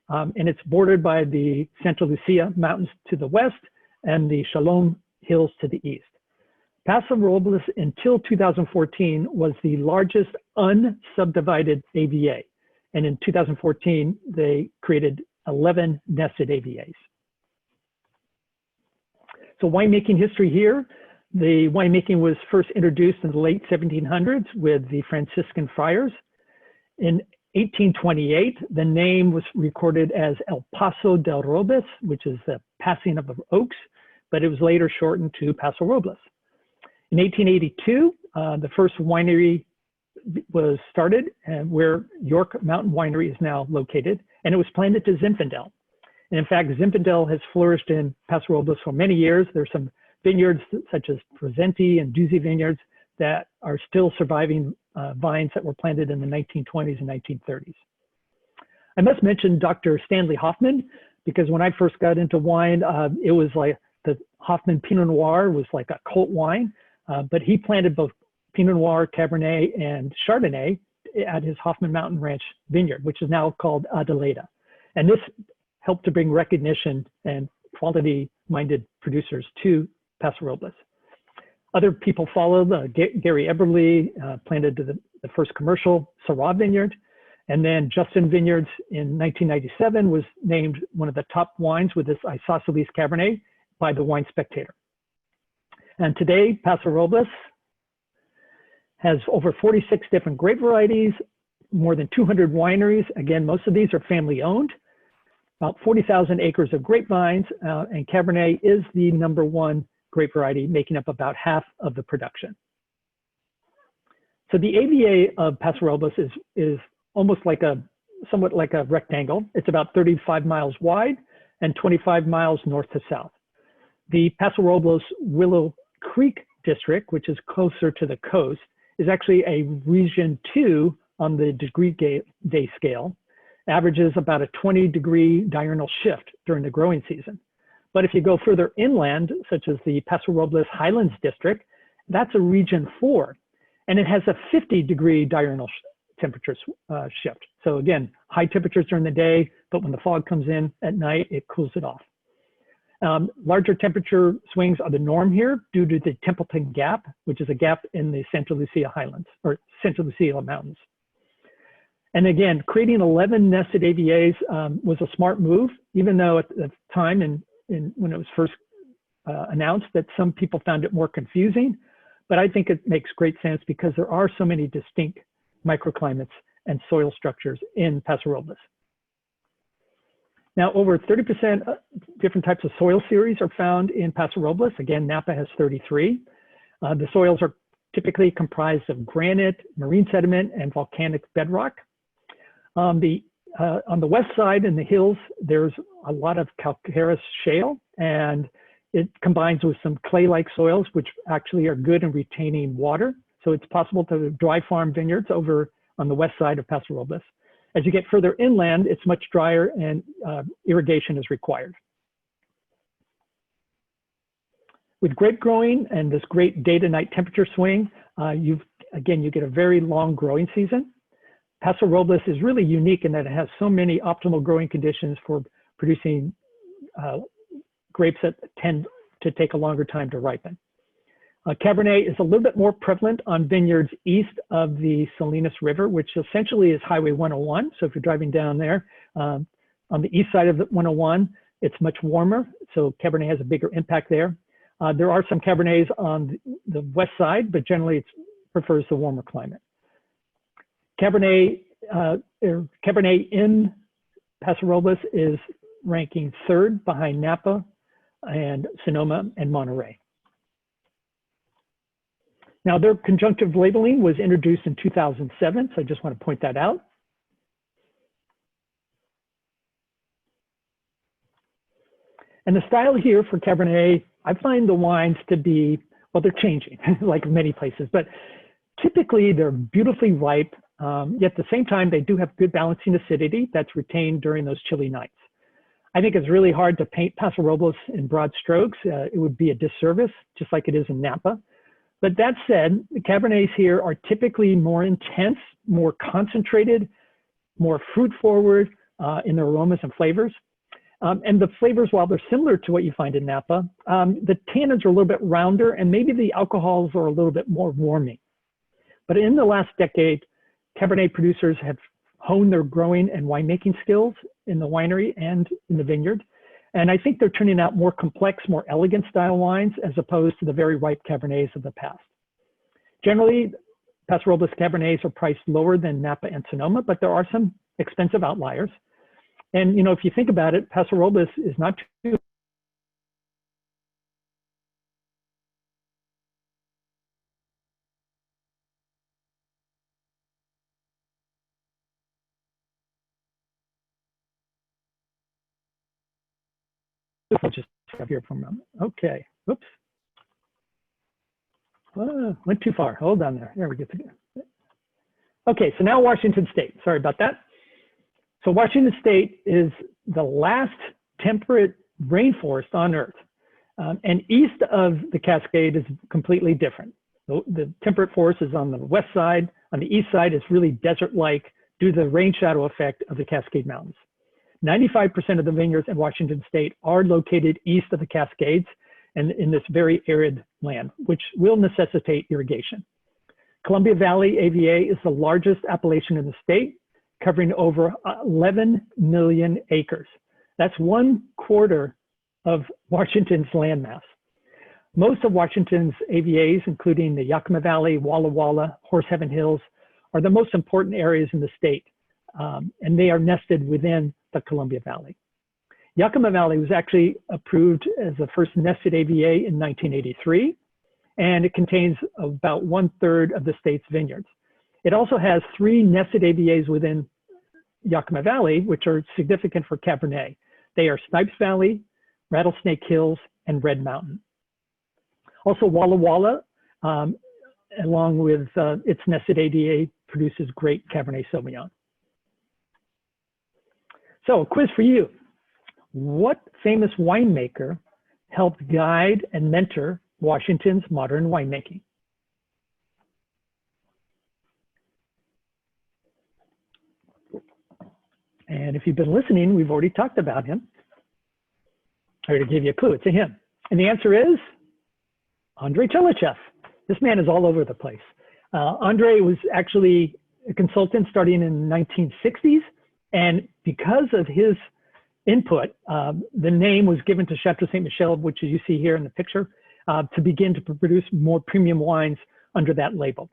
and it's bordered by the Santa Lucia Mountains to the west and the Shalom Hills to the east. Paso Robles until 2014 was the largest unsubdivided AVA, and in 2014 they created 11 nested AVAs. So winemaking history here. The winemaking was first introduced in the late 1700s with the Franciscan friars. In 1828, the name was recorded as El Paso del Robles, which is the passing of the oaks, but it was later shortened to Paso Robles. In 1882, the first winery was started, and where York Mountain Winery is now located, and it was planted to Zinfandel. And in fact, Zinfandel has flourished in Paso Robles for many years. There's some vineyards such as Presenti and Duzi Vineyards that are still surviving vines that were planted in the 1920s and 1930s. I must mention Dr. Stanley Hoffman, because when I first got into wine, it was like the Hoffman Pinot Noir was like a cult wine, but he planted both Pinot Noir, Cabernet, and Chardonnay at his Hoffman Mountain Ranch vineyard, which is now called Adelaida. And this helped to bring recognition and quality-minded producers to Paso Robles. Other people followed. Gary Eberly planted the first commercial Syrah vineyard. And then Justin Vineyards in 1997 was named one of the top wines with this Isosceles Cabernet by the Wine Spectator. And today, Paso Robles has over 46 different grape varieties, more than 200 wineries. Again, most of these are family owned, about 40,000 acres of grapevines, and Cabernet is the #1 grape variety, making up about half of the production. So the AVA of Paso Robles is almost somewhat like a rectangle. It's about 35 miles wide and 25 miles north to south. The Paso Robles Willow Creek district, which is closer to the coast, is actually a region 2 on the degree day scale, averages about a 20-degree diurnal shift during the growing season. But if you go further inland, such as the Paso Robles Highlands district, that's a region 4, and it has a 50-degree diurnal temperature shift. So again, high temperatures during the day, but when the fog comes in at night, it cools it off. Larger temperature swings are the norm here due to the Templeton Gap, which is a gap in the Santa Lucia Highlands, or Santa Lucia Mountains. And again, creating 11 nested AVAs was a smart move, even though at the time when it was first announced that some people found it more confusing. But I think it makes great sense because there are so many distinct microclimates and soil structures in Paso Robles. Now, over 30% different types of soil series are found in Paso Robles. Again, Napa has 33. The soils are typically comprised of granite, marine sediment, and volcanic bedrock. On the west side in the hills, there's a lot of calcareous shale, and it combines with some clay-like soils, which actually are good in retaining water. So it's possible to dry farm vineyards over on the west side of Paso Robles. As you get further inland, it's much drier and irrigation is required. With grape growing and this great day to night temperature swing, you get a very long growing season. Paso Robles is really unique in that it has so many optimal growing conditions for producing grapes that tend to take a longer time to ripen. Cabernet is a little bit more prevalent on vineyards east of the Salinas River, which essentially is Highway 101. So if you're driving down there, on the east side of the 101, it's much warmer. So Cabernet has a bigger impact there. There are some Cabernets on the west side, but generally it prefers the warmer climate. Cabernet in Paso Robles is ranking 3rd behind Napa and Sonoma and Monterey. Now, their conjunctive labeling was introduced in 2007, so I just want to point that out. And the style here for Cabernet, I find the wines to be, well, they're changing, like many places, but typically they're beautifully ripe, yet at the same time, they do have good balancing acidity that's retained during those chilly nights. I think it's really hard to paint Paso Robles in broad strokes. It would be a disservice, just like it is in Napa. But that said, the Cabernets here are typically more intense, more concentrated, more fruit forward in their aromas and flavors. And the flavors, while they're similar to what you find in Napa, the tannins are a little bit rounder and maybe the alcohols are a little bit more warming. But in the last decade, Cabernet producers have honed their growing and winemaking skills in the winery and in the vineyard. And I think they're turning out more complex, more elegant style wines as opposed to the very ripe Cabernets of the past. Generally, Paso Robles Cabernets are priced lower than Napa and Sonoma, but there are some expensive outliers. And you know, if you think about it, Paso Robles is not too I'll just stop here for a moment. Okay, oops. Went too far, hold on there. There we go. Okay, so now Washington State, sorry about that. So Washington State is the last temperate rainforest on Earth. And east of the Cascade is completely different. The temperate forest is on the west side. On the east side, it's really desert-like due to the rain shadow effect of the Cascade Mountains. 95% of the vineyards in Washington State are located east of the Cascades and in this very arid land, which will necessitate irrigation. Columbia Valley AVA is the largest appellation in the state, covering over 11 million acres. That's 1/4 of Washington's landmass. Most of Washington's AVAs, including the Yakima Valley, Walla Walla, Horseheaven Hills, are the most important areas in the state, and they are nested within the Columbia Valley. Yakima Valley was actually approved as the first nested AVA in 1983, and it contains about 1/3 of the state's vineyards. It also has 3 nested AVAs within Yakima Valley, which are significant for Cabernet. They are Snipes Valley, Rattlesnake Hills, and Red Mountain. Also, Walla Walla, along with its nested AVA, produces great Cabernet Sauvignon. So, a quiz for you. What famous winemaker helped guide and mentor Washington's modern winemaking? And if you've been listening, we've already talked about him. I'm going to give you a clue. It's a him. And the answer is Andrei Chelichev. This man is all over the place. Andrei was actually a consultant starting in the 1960s. And because of his input, the name was given to Chateau Ste. Michelle, which you see here in the picture, to begin to produce more premium wines under that label.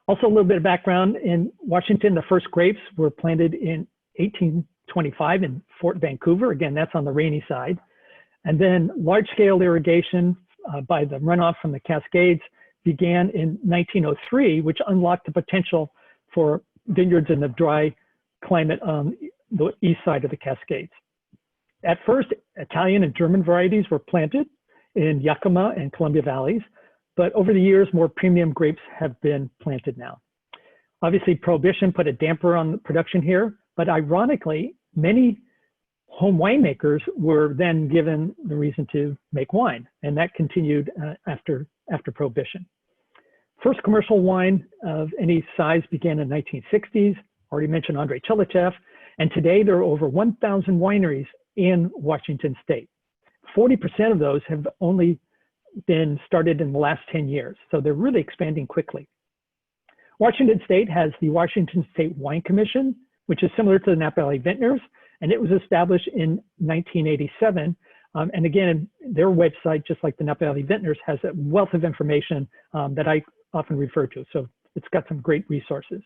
Also, a little bit of background. In Washington, the first grapes were planted in 1825 in Fort Vancouver. Again, that's on the rainy side. And then large-scale irrigation by the runoff from the Cascades began in 1903, which unlocked the potential for vineyards in the dry climate on the east side of the Cascades. At first, Italian and German varieties were planted in Yakima and Columbia Valleys, but over the years, more premium grapes have been planted now. Obviously, Prohibition put a damper on the production here, but ironically, many home winemakers were then given the reason to make wine, and that continued after Prohibition. First commercial wine of any size began in the 1960s. Already mentioned Andrei Chelichev, and today there are over 1,000 wineries in Washington State. 40% of those have only been started in the last 10 years, so they're really expanding quickly. Washington State has the Washington State Wine Commission, which is similar to the Napa Valley Vintners, and it was established in 1987. And again, their website, just like the Napa Valley Vintners, has a wealth of information that I often refer to, so it's got some great resources.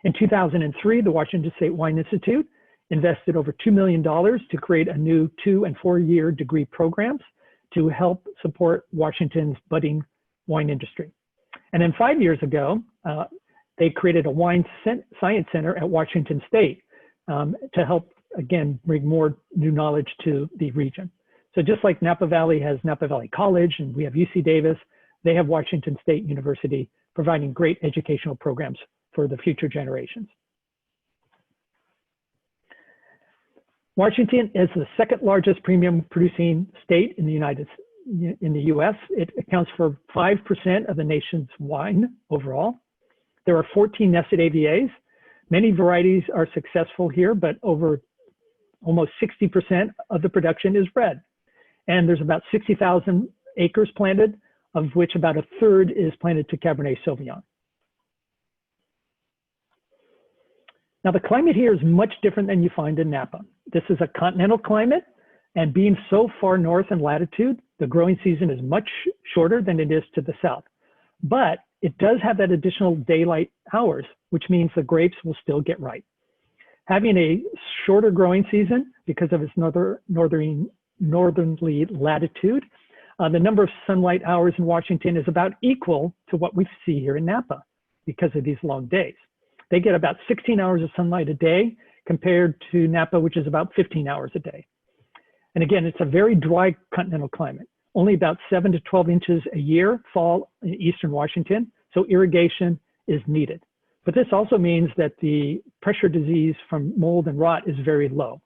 In 2003, the Washington State Wine Institute invested over $2 million to create a new 2- and 4-year degree programs to help support Washington's budding wine industry. And then 5 years ago, they created a wine science center at Washington State to help, again, bring more new knowledge to the region. So just like Napa Valley has Napa Valley College and we have UC Davis, they have Washington State University providing great educational programs for the future generations. Washington is the second largest premium producing state in the US. It accounts for 5% of the nation's wine overall. There are 14 nested AVAs. Many varieties are successful here, but over almost 60% of the production is red. And there's about 60,000 acres planted, of which about a third is planted to Cabernet Sauvignon. Now, the climate here is much different than you find in Napa. This is a continental climate, and being so far north in latitude, the growing season is much shorter than it is to the south. But it does have that additional daylight hours, which means the grapes will still get ripe. Having a shorter growing season because of its northerly latitude, the number of sunlight hours in Washington is about equal to what we see here in Napa because of these long days. They get about 16 hours of sunlight a day compared to Napa, which is about 15 hours a day. And again, it's a very dry continental climate. Only about 7 to 12 inches a year fall in eastern Washington, so irrigation is needed. But this also means that the pressure disease from mold and rot is very low.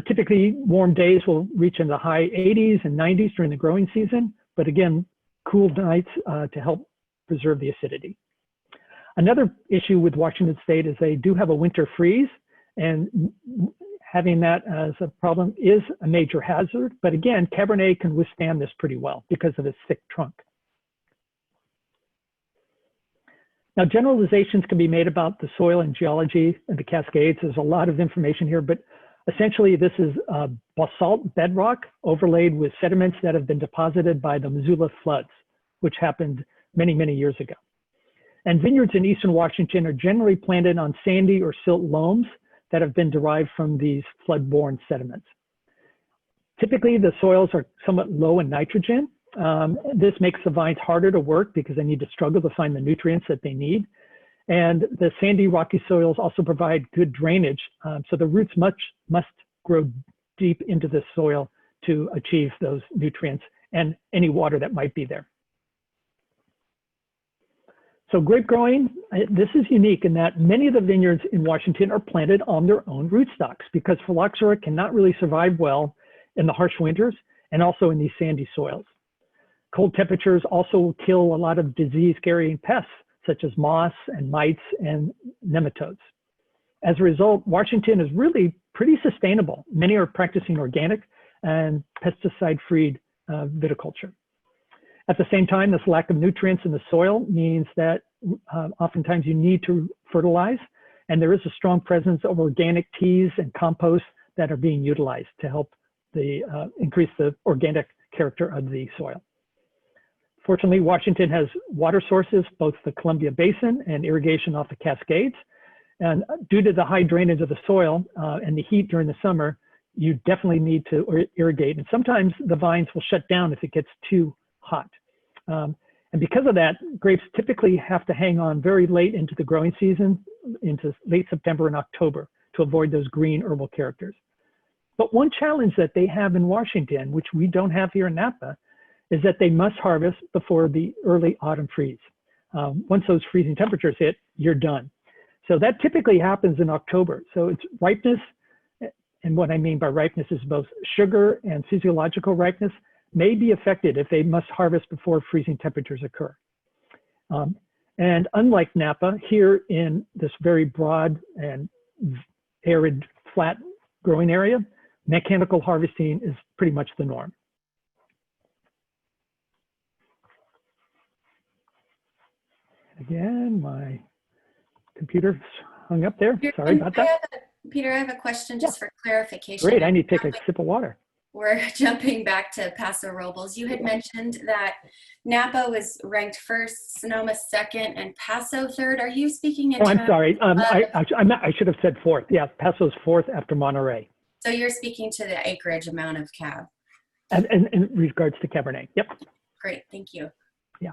Typically, warm days will reach in the high 80s and 90s during the growing season, but again, cool nights to help preserve the acidity. Another issue with Washington State is they do have a winter freeze, and having that as a problem is a major hazard. But again, Cabernet can withstand this pretty well because of its thick trunk. Now, generalizations can be made about the soil and geology and the Cascades. There's a lot of information here, but essentially this is basalt bedrock overlaid with sediments that have been deposited by the Missoula floods, which happened many, many years ago. And vineyards in eastern Washington are generally planted on sandy or silt loams that have been derived from these flood-borne sediments. Typically, the soils are somewhat low in nitrogen. This makes the vines harder to work because they need to struggle to find the nutrients that they need. And the sandy, rocky soils also provide good drainage, so the roots must grow deep into the soil to achieve those nutrients and any water that might be there. So grape growing, this is unique in that many of the vineyards in Washington are planted on their own rootstocks because phylloxera cannot really survive well in the harsh winters and also in these sandy soils. Cold temperatures also kill a lot of disease-carrying pests such as moss and mites and nematodes. As a result, Washington is really pretty sustainable. Many are practicing organic and pesticide-free viticulture. At the same time, this lack of nutrients in the soil means that oftentimes you need to fertilize, and there is a strong presence of organic teas and compost that are being utilized to help increase the organic character of the soil. Fortunately, Washington has water sources, both the Columbia Basin and irrigation off the Cascades. And due to the high drainage of the soil and the heat during the summer, you definitely need to irrigate. And sometimes the vines will shut down if it gets too hot. And because of that, grapes typically have to hang on very late into the growing season, into late September and October, to avoid those green herbal characters. But one challenge that they have in Washington, which we don't have here in Napa, is that they must harvest before the early autumn freeze. Once those freezing temperatures hit, you're done. So that typically happens in October. So it's ripeness, and what I mean by ripeness is both sugar and physiological ripeness, may be affected if they must harvest before freezing temperatures occur. And unlike Napa, here in this very broad and arid, flat growing area, mechanical harvesting is pretty much the norm. Again, my computer's hung up there. Sorry about that. Peter, I have a question just for clarification. Great, I need to take a sip of water. We're jumping back to Paso Robles. You had mentioned that Napa was ranked first, Sonoma second, and Paso third. Are you speaking in I'm sorry. I should have said fourth. Yeah, Paso's fourth after Monterey. So you're speaking to the acreage amount of cab. And in regards to Cabernet, yep. Great, thank you. Yeah.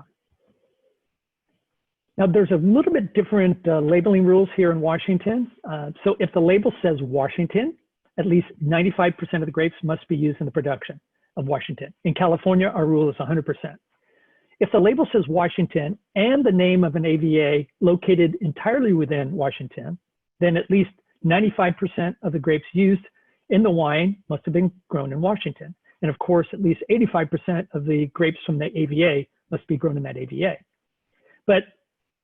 Now, there's a little bit different labeling rules here in Washington. So if the label says Washington, at least 95% of the grapes must be used in the production of Washington. In California, our rule is 100%. If the label says Washington and the name of an AVA located entirely within Washington, then at least 95% of the grapes used in the wine must have been grown in Washington. And of course, at least 85% of the grapes from the AVA must be grown in that AVA. But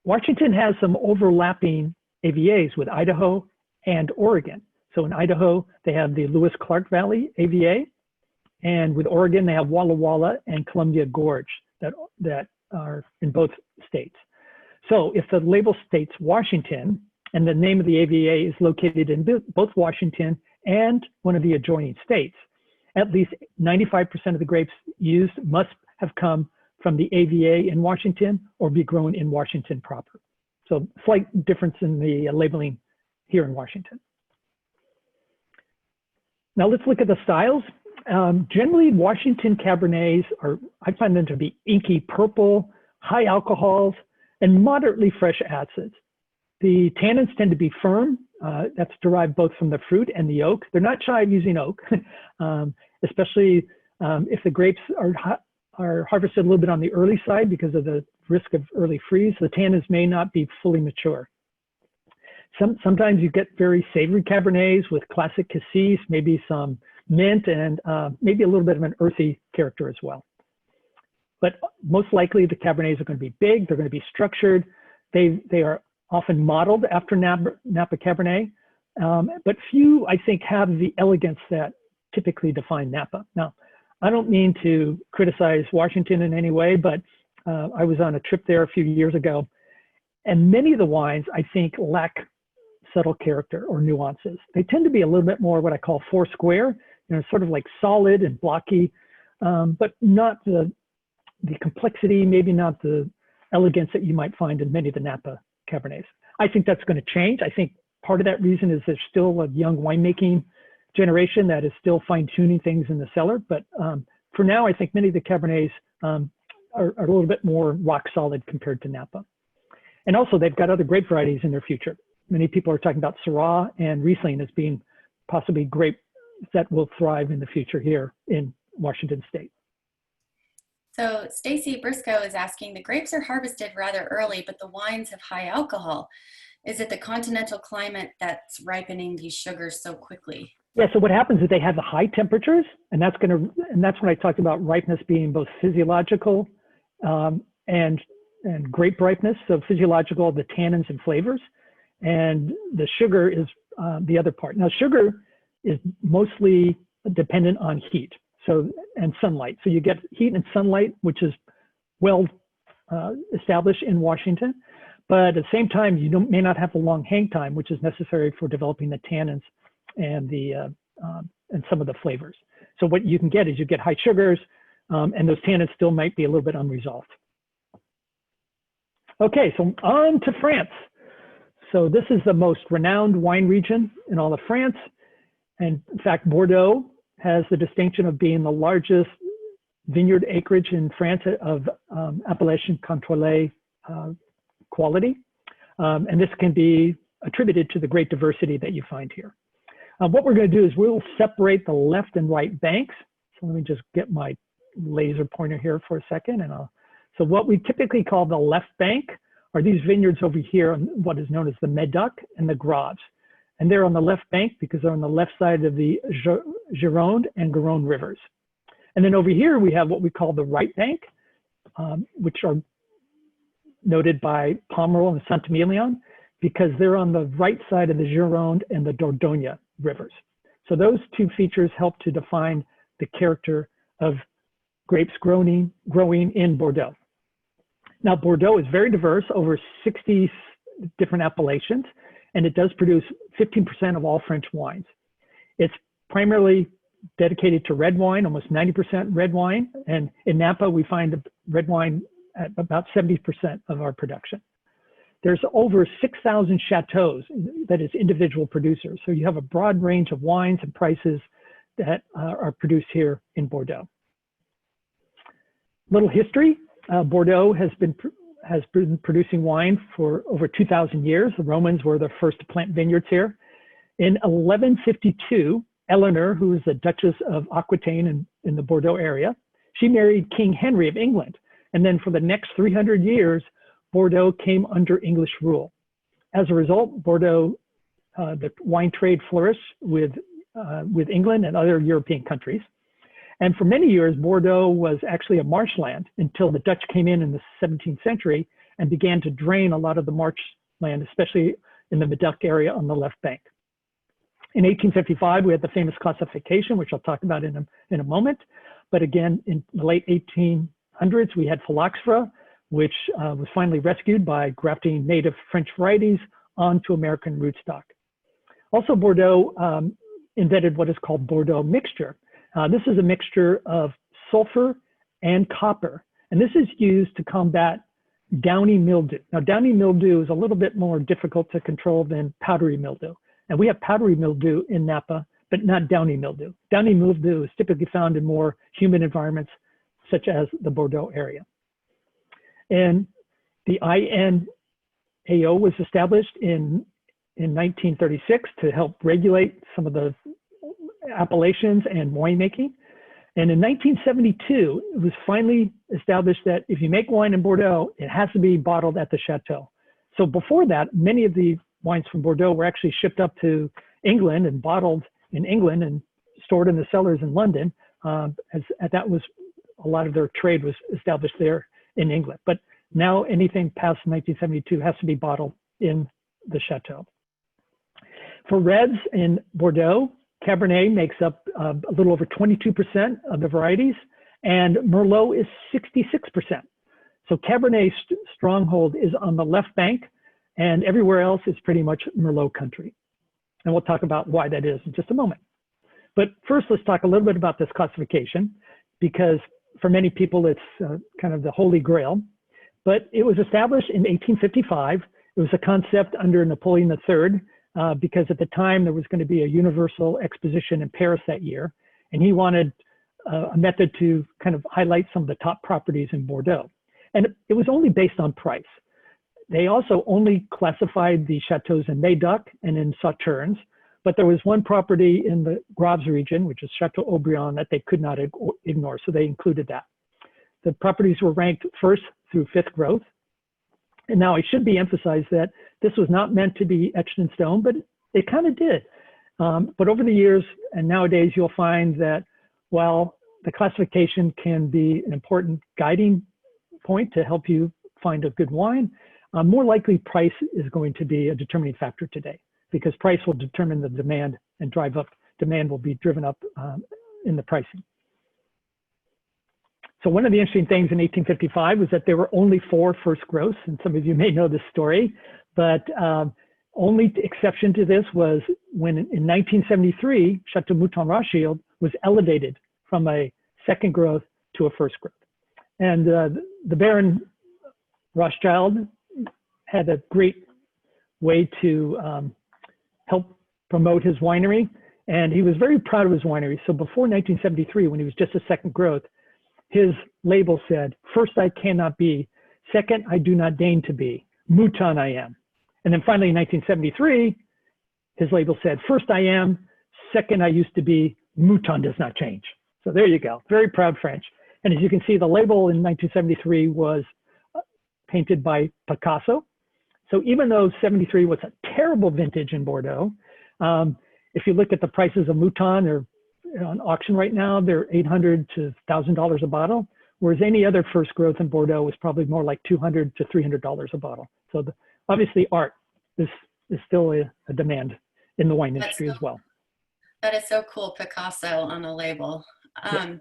Washington has some overlapping AVAs with Idaho and Oregon. So in Idaho, they have the Lewis-Clark Valley AVA, and with Oregon, they have Walla Walla and Columbia Gorge that are in both states. So if the label states Washington, and the name of the AVA is located in both Washington and one of the adjoining states, at least 95% of the grapes used must have come from the AVA in Washington or be grown in Washington proper. So slight difference in the labeling here in Washington. Now let's look at the styles. Generally, Washington Cabernets I find them to be inky purple, high alcohols, and moderately fresh acids. The tannins tend to be firm. That's derived both from the fruit and the oak. They're not shy of using oak, especially if the grapes are harvested a little bit on the early side because of the risk of early freeze. The tannins may not be fully mature. Sometimes you get very savory Cabernets with classic cassis, maybe some mint, and maybe a little bit of an earthy character as well. But most likely the Cabernets are going to be big, they're going to be structured. They are often modeled after Napa Cabernet, but few, I think, have the elegance that typically define Napa. Now, I don't mean to criticize Washington in any way, but I was on a trip there a few years ago, and many of the wines, I think, lack subtle character or nuances. They tend to be a little bit more what I call four square, sort of like solid and blocky, but not the complexity, maybe not the elegance that you might find in many of the Napa Cabernets. I think that's going to change. I think part of that reason is there's still a young winemaking generation that is still fine-tuning things in the cellar. But for now, I think many of the Cabernets are a little bit more rock solid compared to Napa. And also, they've got other grape varieties in their future. Many people are talking about Syrah and Riesling as being possibly grapes that will thrive in the future here in Washington State. So Stacey Briscoe is asking, the grapes are harvested rather early, but the wines have high alcohol. Is it the continental climate that's ripening these sugars so quickly? Yeah, so what happens is they have the high temperatures, and that's when I talked about ripeness being both physiological and grape ripeness. So physiological, the tannins and flavors, and the sugar is the other part. Now sugar is mostly dependent on heat and sunlight. So you get heat and sunlight, which is well established in Washington, but at the same time, you may not have the long hang time, which is necessary for developing the tannins and and some of the flavors. So what you can get is you get high sugars, and those tannins still might be a little bit unresolved. Okay, so on to France. So this is the most renowned wine region in all of France. And in fact, Bordeaux has the distinction of being the largest vineyard acreage in France of Appellation Contrôlée quality. And this can be attributed to the great diversity that you find here. What we're going to do is we'll separate the left and right banks. So let me just get my laser pointer here for a second. So what we typically call the left bank are these vineyards over here on what is known as the Médoc and the Graves. And they're on the left bank because they're on the left side of the Gironde and Garonne rivers. And then over here, we have what we call the right bank, which are noted by Pomerol and Saint-Emilion, because they're on the right side of the Gironde and the Dordogne rivers. So those two features help to define the character of grapes growing in Bordeaux. Now, Bordeaux is very diverse, over 60 different appellations, and it does produce 15% of all French wines. It's primarily dedicated to red wine, almost 90% red wine. And in Napa, we find red wine at about 70% of our production. There's over 6,000 chateaus, that is individual producers. So you have a broad range of wines and prices that are produced here in Bordeaux. Little history, Bordeaux has been producing wine for over 2,000 years. The Romans were the first to plant vineyards here. In 1152, Eleanor, who was the Duchess of Aquitaine in the Bordeaux area, she married King Henry of England. And then for the next 300 years, Bordeaux came under English rule. As a result, Bordeaux, the wine trade flourished with with England and other European countries. And for many years, Bordeaux was actually a marshland until the Dutch came in the 17th century and began to drain a lot of the marshland, especially in the Medoc area on the left bank. In 1855, we had the famous classification, which I'll talk about in a moment. But again, in the late 1800s, we had phylloxera, which was finally rescued by grafting native French varieties onto American rootstock. Also, Bordeaux invented what is called Bordeaux mixture. This is a mixture of sulfur and copper, and this is used to combat downy mildew. Now, downy mildew is a little bit more difficult to control than powdery mildew. And we have powdery mildew in Napa, but not downy mildew. Downy mildew is typically found in more humid environments, such as the Bordeaux area. And the INAO was established in 1936 to help regulate some of the appellations and winemaking. And in 1972, it was finally established that if you make wine in Bordeaux, it has to be bottled at the chateau. So before that, many of the wines from Bordeaux were actually shipped up to England and bottled in England and stored in the cellars in London, as that was a lot of their trade was established there in England. But now anything past 1972 has to be bottled in the chateau. For reds in Bordeaux, Cabernet makes up a little over 22% of the varieties, and Merlot is 66%. So Cabernet's stronghold is on the left bank, and everywhere else is pretty much Merlot country. And we'll talk about why that is in just a moment. But first, let's talk a little bit about this classification, because for many people, it's kind of the holy grail. But it was established in 1855. It was a concept under Napoleon III, because at the time there was going to be a universal exposition in Paris that year. And he wanted a method to kind of highlight some of the top properties in Bordeaux. And it was only based on price. They also only classified the chateaus in Medoc and in Sauternes, but there was one property in the Graves region, which is Chateau Aubryon, that they could not ignore, so they included that. The properties were ranked first through fifth growth. And now it should be emphasized that this was not meant to be etched in stone, but it kind of did. But over the years and nowadays, you'll find that while the classification can be an important guiding point to help you find a good wine, more likely price is going to be a determining factor today, because price will determine the demand and drive up, demand will be driven up in the pricing. So one of the interesting things in 1855 was that there were only 4 first growths, and some of you may know this story, but only exception to this was when in 1973, Chateau Mouton Rothschild was elevated from a second growth to a first growth. And the Baron Rothschild had a great way to help promote his winery, and he was very proud of his winery. So before 1973, when he was just a second growth, his label said, "First I cannot be, second I do not deign to be, Mouton I am." And then finally in 1973, his label said, "First I am, second I used to be, Mouton does not change." So there you go, very proud French. And as you can see, the label in 1973 was painted by Picasso. So even though 73 was a terrible vintage in Bordeaux, if you look at the prices of Mouton, they're on auction right now, they're $800 to $1,000 a bottle, whereas any other first growth in Bordeaux is probably more like $200 to $300 a bottle. So obviously art is still a demand in the wine industry as well. That is so cool, Picasso on a label. Yeah.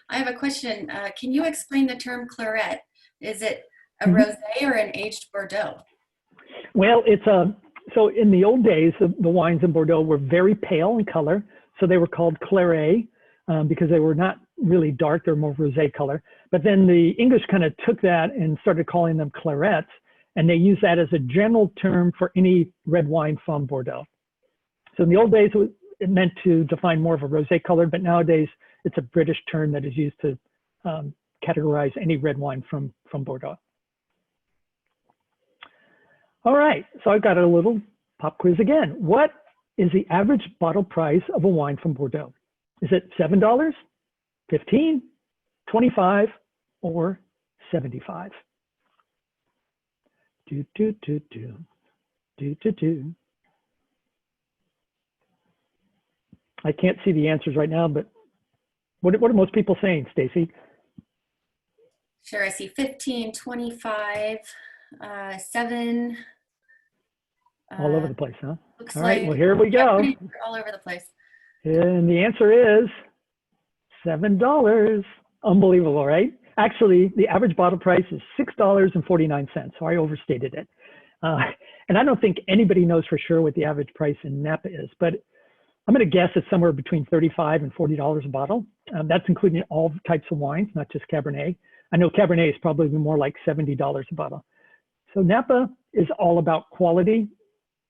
I have a question. Can you explain the term claret? Is it a rosé or an aged Bordeaux? Well, so in the old days, the wines in Bordeaux were very pale in color. So they were called claret because they were not really dark, they're more rosé color. But then the English kind of took that and started calling them clarets, and they used that as a general term for any red wine from Bordeaux. So in the old days, it meant to define more of a rosé color, but nowadays it's a British term that is used to categorize any red wine from Bordeaux. All right, so I've got a little pop quiz again. What is the average bottle price of a wine from Bordeaux? Is it $7, $15, $25, or $75? Do, do, do, do, do, do, do. I can't see the answers right now, but what are most people saying, Stacey? Sure, I see 15, 25, 7. All over the place, huh? Looks All right, like, well, here we yeah, go. pretty all over the place. And the answer is $7. Unbelievable, right? Actually, the average bottle price is $6.49, so I overstated it. And I don't think anybody knows for sure what the average price in Napa is, but I'm going to guess it's somewhere between $35 and $40 a bottle. That's including all types of wines, not just Cabernet. I know Cabernet is probably more like $70 a bottle. So Napa is all about quality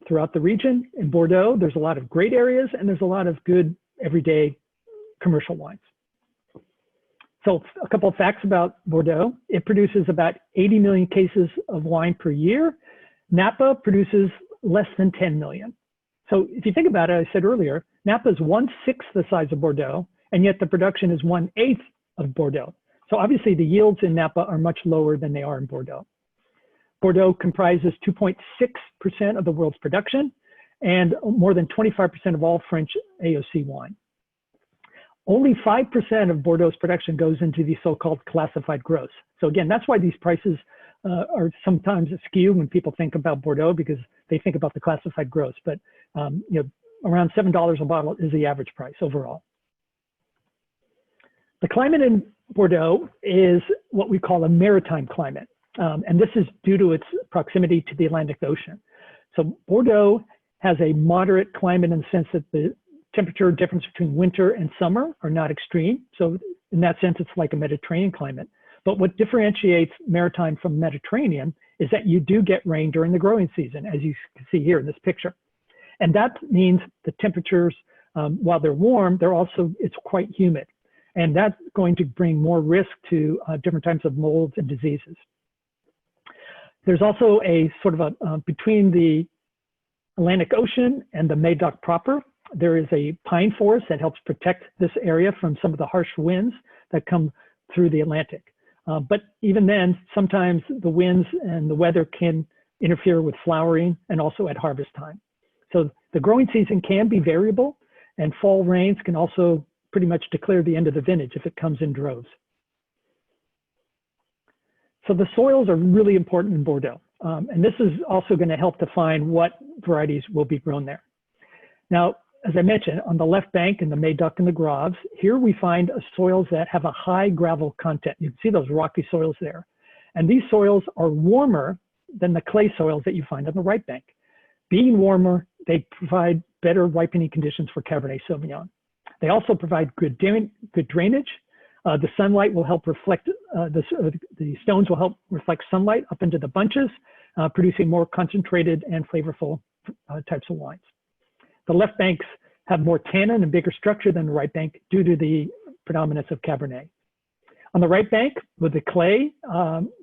throughout the region. In Bordeaux, there's a lot of great areas and there's a lot of good everyday commercial wines. So a couple of facts about Bordeaux. It produces about 80 million cases of wine per year. Napa produces less than 10 million. So if you think about it, I said earlier, Napa is 1/6 the size of Bordeaux, and yet the production is 1/8 of Bordeaux. So obviously the yields in Napa are much lower than they are in Bordeaux. Bordeaux comprises 2.6% of the world's production and more than 25% of all French AOC wine. Only 5% of Bordeaux's production goes into the so-called classified gross. So again, that's why these prices are sometimes askew when people think about Bordeaux, because they think about the classified gross. But around $7 a bottle is the average price overall. The climate in Bordeaux is what we call a maritime climate. And this is due to its proximity to the Atlantic Ocean. So Bordeaux has a moderate climate in the sense that the temperature difference between winter and summer are not extreme. So in that sense, it's like a Mediterranean climate. But what differentiates maritime from Mediterranean is that you do get rain during the growing season, as you can see here in this picture. And that means the temperatures, while they're warm, it's quite humid. And that's going to bring more risk to different types of molds and diseases. There's also a sort of between the Atlantic Ocean and the Médoc proper, there is a pine forest that helps protect this area from some of the harsh winds that come through the Atlantic. But even then, sometimes the winds and the weather can interfere with flowering and also at harvest time. So the growing season can be variable, and fall rains can also pretty much declare the end of the vintage if it comes in droves. So the soils are really important in Bordeaux. And this is also going to help define what varieties will be grown there. Now, as I mentioned, on the left bank in the Médoc and the Graves, here we find soils that have a high gravel content. You can see those rocky soils there. And these soils are warmer than the clay soils that you find on the right bank. Being warmer, they provide better ripening conditions for Cabernet Sauvignon. They also provide good drainage. The sunlight will help reflect, the stones will help reflect sunlight up into the bunches, producing more concentrated and flavorful types of wines. The left banks have more tannin and bigger structure than the right bank due to the predominance of Cabernet. On the right bank, with the clay,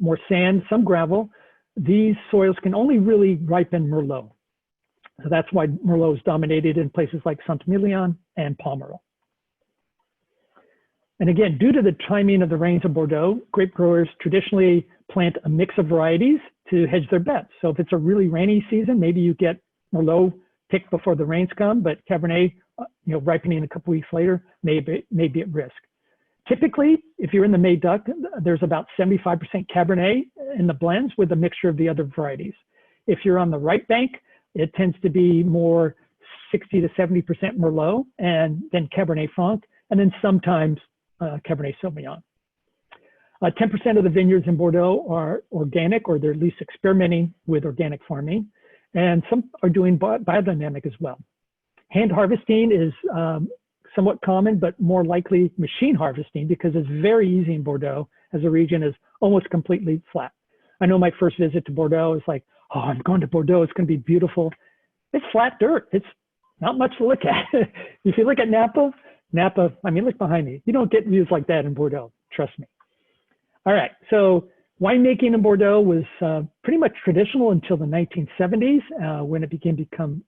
more sand, some gravel, these soils can only really ripen Merlot. So that's why Merlot is dominated in places like Saint-Emilion and Pomerol. And again, due to the timing of the rains of Bordeaux, grape growers traditionally plant a mix of varieties to hedge their bets. So if it's a really rainy season, maybe you get Merlot picked before the rains come, but Cabernet, ripening a couple weeks later may be at risk. Typically, if you're in the Médoc, there's about 75% Cabernet in the blends with a mixture of the other varieties. If you're on the right bank, it tends to be more 60 to 70% Merlot and then Cabernet Franc, and then sometimes Cabernet Sauvignon. 10% of the vineyards in Bordeaux are organic, or they're at least experimenting with organic farming, and some are doing biodynamic as well. Hand harvesting is somewhat common, but more likely machine harvesting, because it's very easy in Bordeaux, as the region is almost completely flat. I know my first visit to Bordeaux is like, oh, I'm going to Bordeaux, it's going to be beautiful. It's flat dirt. It's not much to look at. If you look at Napa, I mean, look behind me. You don't get views like that in Bordeaux, trust me. All right, so winemaking in Bordeaux was pretty much traditional until the 1970s, when it become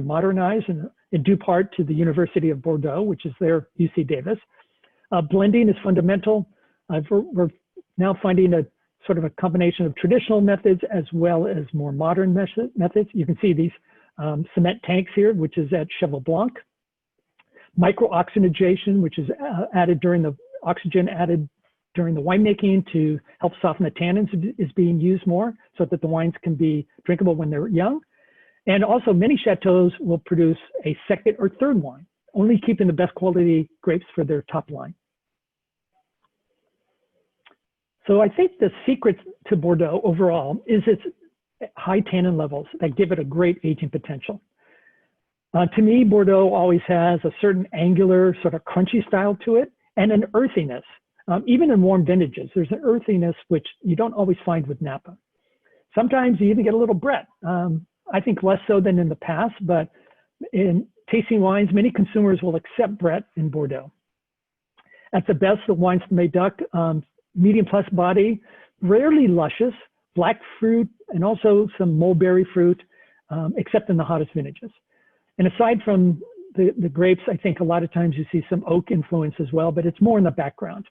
modernized, in due part to the University of Bordeaux, which is their UC Davis. Blending is fundamental. We're now finding a sort of a combination of traditional methods as well as more modern methods. You can see these cement tanks here, which is at Cheval Blanc. micro-oxygenation, which is added during the winemaking to help soften the tannins, is being used more so that the wines can be drinkable when they're young. And also many chateaus will produce a second or third wine, only keeping the best quality grapes for their top line. So I think the secret to Bordeaux overall is its high tannin levels that give it a great aging potential. To me, Bordeaux always has a certain angular, sort of crunchy style to it and an earthiness. Even in warm vintages, there's an earthiness which you don't always find with Napa. Sometimes you even get a little Brett. I think less so than in the past, but in tasting wines, many consumers will accept Brett in Bordeaux. At the best, the wines from Médoc, medium plus body, rarely luscious, black fruit, and also some mulberry fruit, except in the hottest vintages. And aside from the grapes, I think a lot of times you see some oak influence as well, but it's more in the background.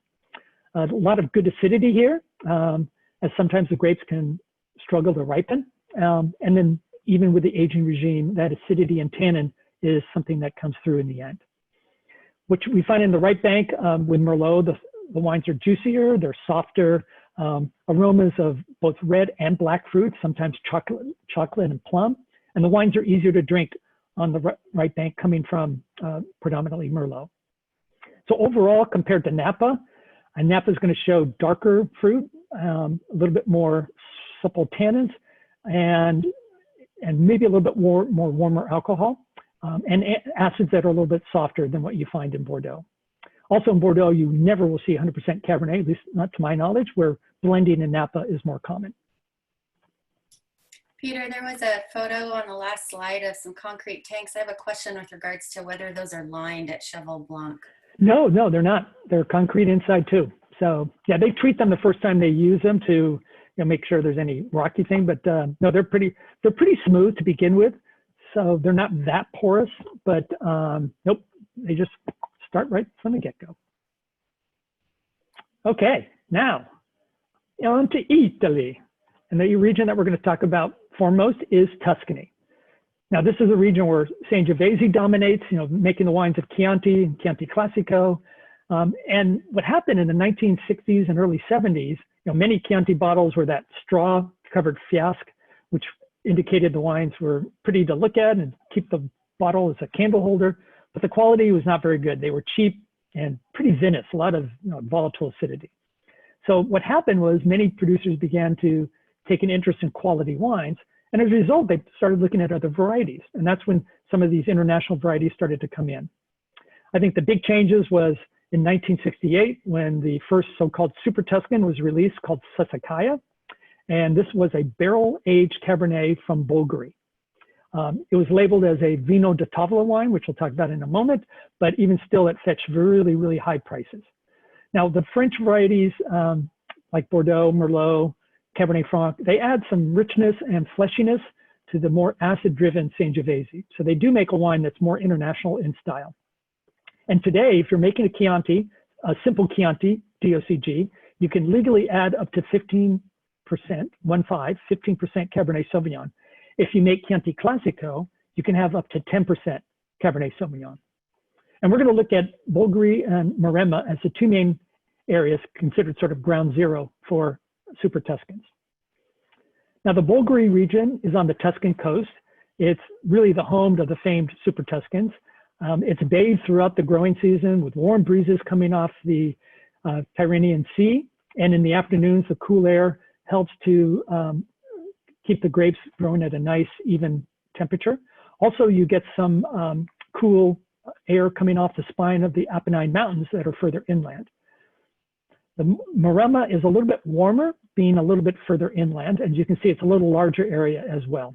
A lot of good acidity here, as sometimes the grapes can struggle to ripen. And then even with the aging regime, that acidity and tannin is something that comes through in the end. Which we find in the right bank with Merlot, the wines are juicier, they're softer, aromas of both red and black fruit, sometimes chocolate and plum. And the wines are easier to drink on the right bank coming from predominantly Merlot. So overall, compared to Napa, Napa is going to show darker fruit, a little bit more supple tannins, and maybe a little bit more warmer alcohol, and acids that are a little bit softer than what you find in Bordeaux. Also in Bordeaux, you never will see 100% Cabernet, at least not to my knowledge, where blending in Napa is more common. Peter, there was a photo on the last slide of some concrete tanks. I have a question with regards to whether those are lined at Cheval Blanc. No, they're not. They're concrete inside too. So yeah, they treat them the first time they use them to make sure there's any rocky thing. But no, they're pretty smooth to begin with. So they're not that porous. But nope, they just start right from the get-go. Okay, now on to Italy, and the region that we're going to talk about foremost is Tuscany. Now, this is a region where Sangiovese dominates, making the wines of Chianti and Chianti Classico. And what happened in the 1960s and early 70s, many Chianti bottles were that straw-covered fiasque, which indicated the wines were pretty to look at and keep the bottle as a candle holder, but the quality was not very good. They were cheap and pretty vinous, a lot of volatile acidity. So what happened was many producers began to take an interest in quality wines. And as a result, they started looking at other varieties. And that's when some of these international varieties started to come in. I think the big changes was in 1968, when the first so-called Super Tuscan was released called Sassicaia. And this was a barrel-aged Cabernet from Bulgari. It was labeled as a Vino di Tavola wine, which we'll talk about in a moment, but even still it fetched really, really high prices. Now, the French varieties like Bordeaux, Merlot, Cabernet Franc, they add some richness and fleshiness to the more acid-driven Sangiovese. So they do make a wine that's more international in style. And today, if you're making a Chianti, a simple Chianti, DOCG, you can legally add up to 15% Cabernet Sauvignon. If you make Chianti Classico, you can have up to 10% Cabernet Sauvignon. And we're going to look at Bulgari and Maremma as the two main areas considered sort of ground zero for Super Tuscans. Now, the Bulgari region is on the Tuscan coast. It's really the home to the famed Super Tuscans. It's bathed throughout the growing season with warm breezes coming off the Tyrrhenian Sea. And in the afternoons, the cool air helps to keep the grapes growing at a nice, even temperature. Also, you get some cool air coming off the spine of the Apennine Mountains that are further inland. The Maremma is a little bit warmer, being a little bit further inland, and you can see it's a little larger area as well.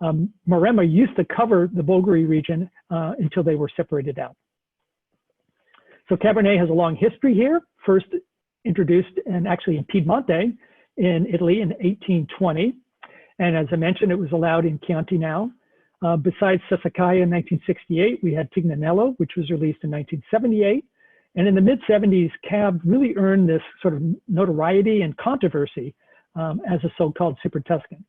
Maremma used to cover the Bulgari region until they were separated out. So Cabernet has a long history here, first introduced and actually in Piedmonte in Italy in 1820. And as I mentioned, it was allowed in Chianti now. Besides Sassicaia in 1968, we had Tignanello, which was released in 1978. And in the mid-70s, Cab really earned this sort of notoriety and controversy as a so-called Super Tuscan.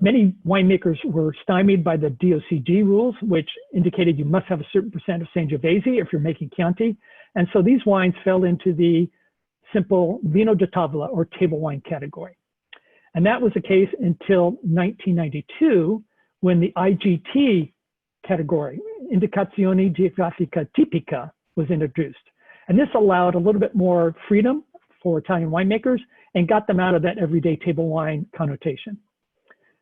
Many winemakers were stymied by the DOCG rules, which indicated you must have a certain percent of Sangiovese if you're making Chianti. And so these wines fell into the simple vino da tavola or table wine category. And that was the case until 1992, when the IGT category, Indicazione Geografica Tipica, was introduced. And this allowed a little bit more freedom for Italian winemakers and got them out of that everyday table wine connotation.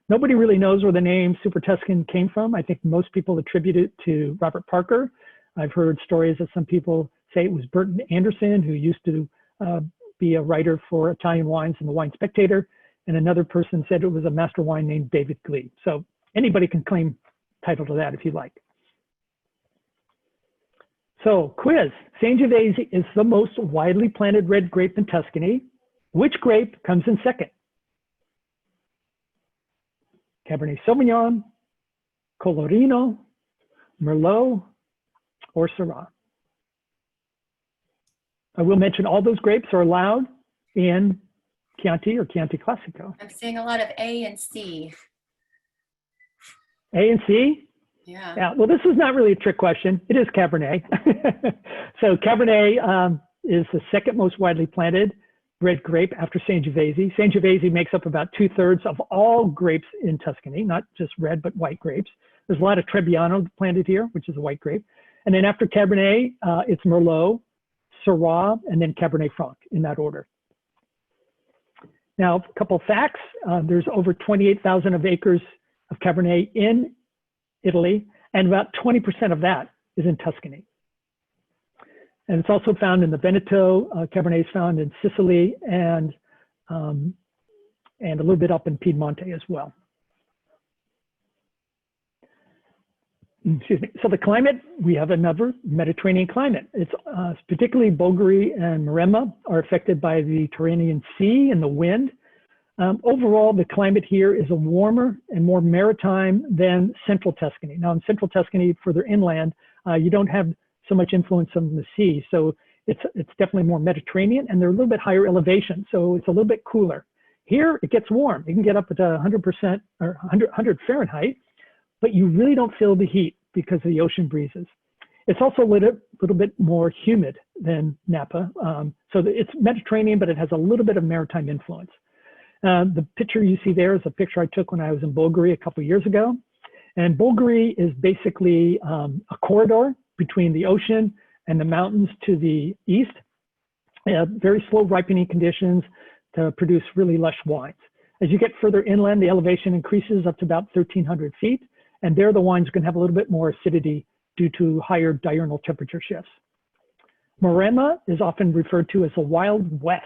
Nobody really knows where the name Super Tuscan came from. I think most people attribute it to Robert Parker. I've heard stories that some people say it was Burton Anderson, who used to be a writer for Italian wines in the Wine Spectator. And another person said it was a master wine named David Glee. So anybody can claim title to that if you like. So quiz, Sangiovese is the most widely planted red grape in Tuscany. Which grape comes in second? Cabernet Sauvignon, Colorino, Merlot, or Syrah? I will mention all those grapes are allowed in Chianti or Chianti Classico. I'm seeing a lot of A and C. A and C? Yeah. Well, this is not really a trick question. It is Cabernet. So Cabernet is the second most widely planted red grape after Sangiovese. Sangiovese makes up about 2/3 of all grapes in Tuscany, not just red, but white grapes. There's a lot of Trebbiano planted here, which is a white grape. And then after Cabernet, it's Merlot, Syrah, and then Cabernet Franc in that order. Now, a couple facts. There's over 28,000 of acres of Cabernet in Italy, and about 20% of that is in Tuscany. And it's also found in the Veneto. Cabernet is found in Sicily and a little bit up in Piedmonte as well. Excuse me. So the climate, we have another Mediterranean climate. It's particularly Bulgari and Maremma are affected by the Tyrrhenian Sea and the wind. Overall, the climate here is a warmer and more maritime than central Tuscany. Now in central Tuscany, further inland, you don't have so much influence from the sea. So it's definitely more Mediterranean, and they're a little bit higher elevation. So it's a little bit cooler. Here, it gets warm. You can get up to 100% or 100 Fahrenheit, but you really don't feel the heat because of the ocean breezes. It's also a little bit more humid than Napa. So it's Mediterranean, but it has a little bit of maritime influence. The picture you see there is a picture I took when I was in Bulgari a couple of years ago. And Bulgari is basically a corridor between the ocean and the mountains to the east. Very slow ripening conditions to produce really lush wines. As you get further inland, the elevation increases up to about 1,300 feet. And there the wines are going to have a little bit more acidity due to higher diurnal temperature shifts. Maremma is often referred to as the Wild West,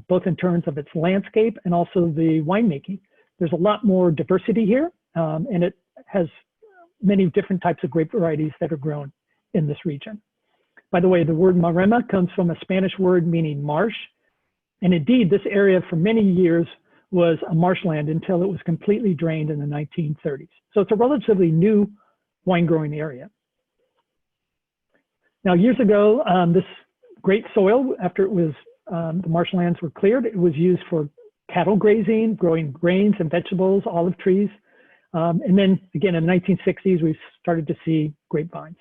both in terms of its landscape and also the winemaking. There's a lot more diversity here, and it has many different types of grape varieties that are grown in this region. By the way, the word Maremma comes from a Spanish word meaning marsh. And indeed, this area for many years was a marshland until it was completely drained in the 1930s. So it's a relatively new wine growing area. Now, years ago, this great soil, after it was the marshlands were cleared, it was used for cattle grazing, growing grains and vegetables, olive trees. And then again, in the 1960s, we started to see grapevines.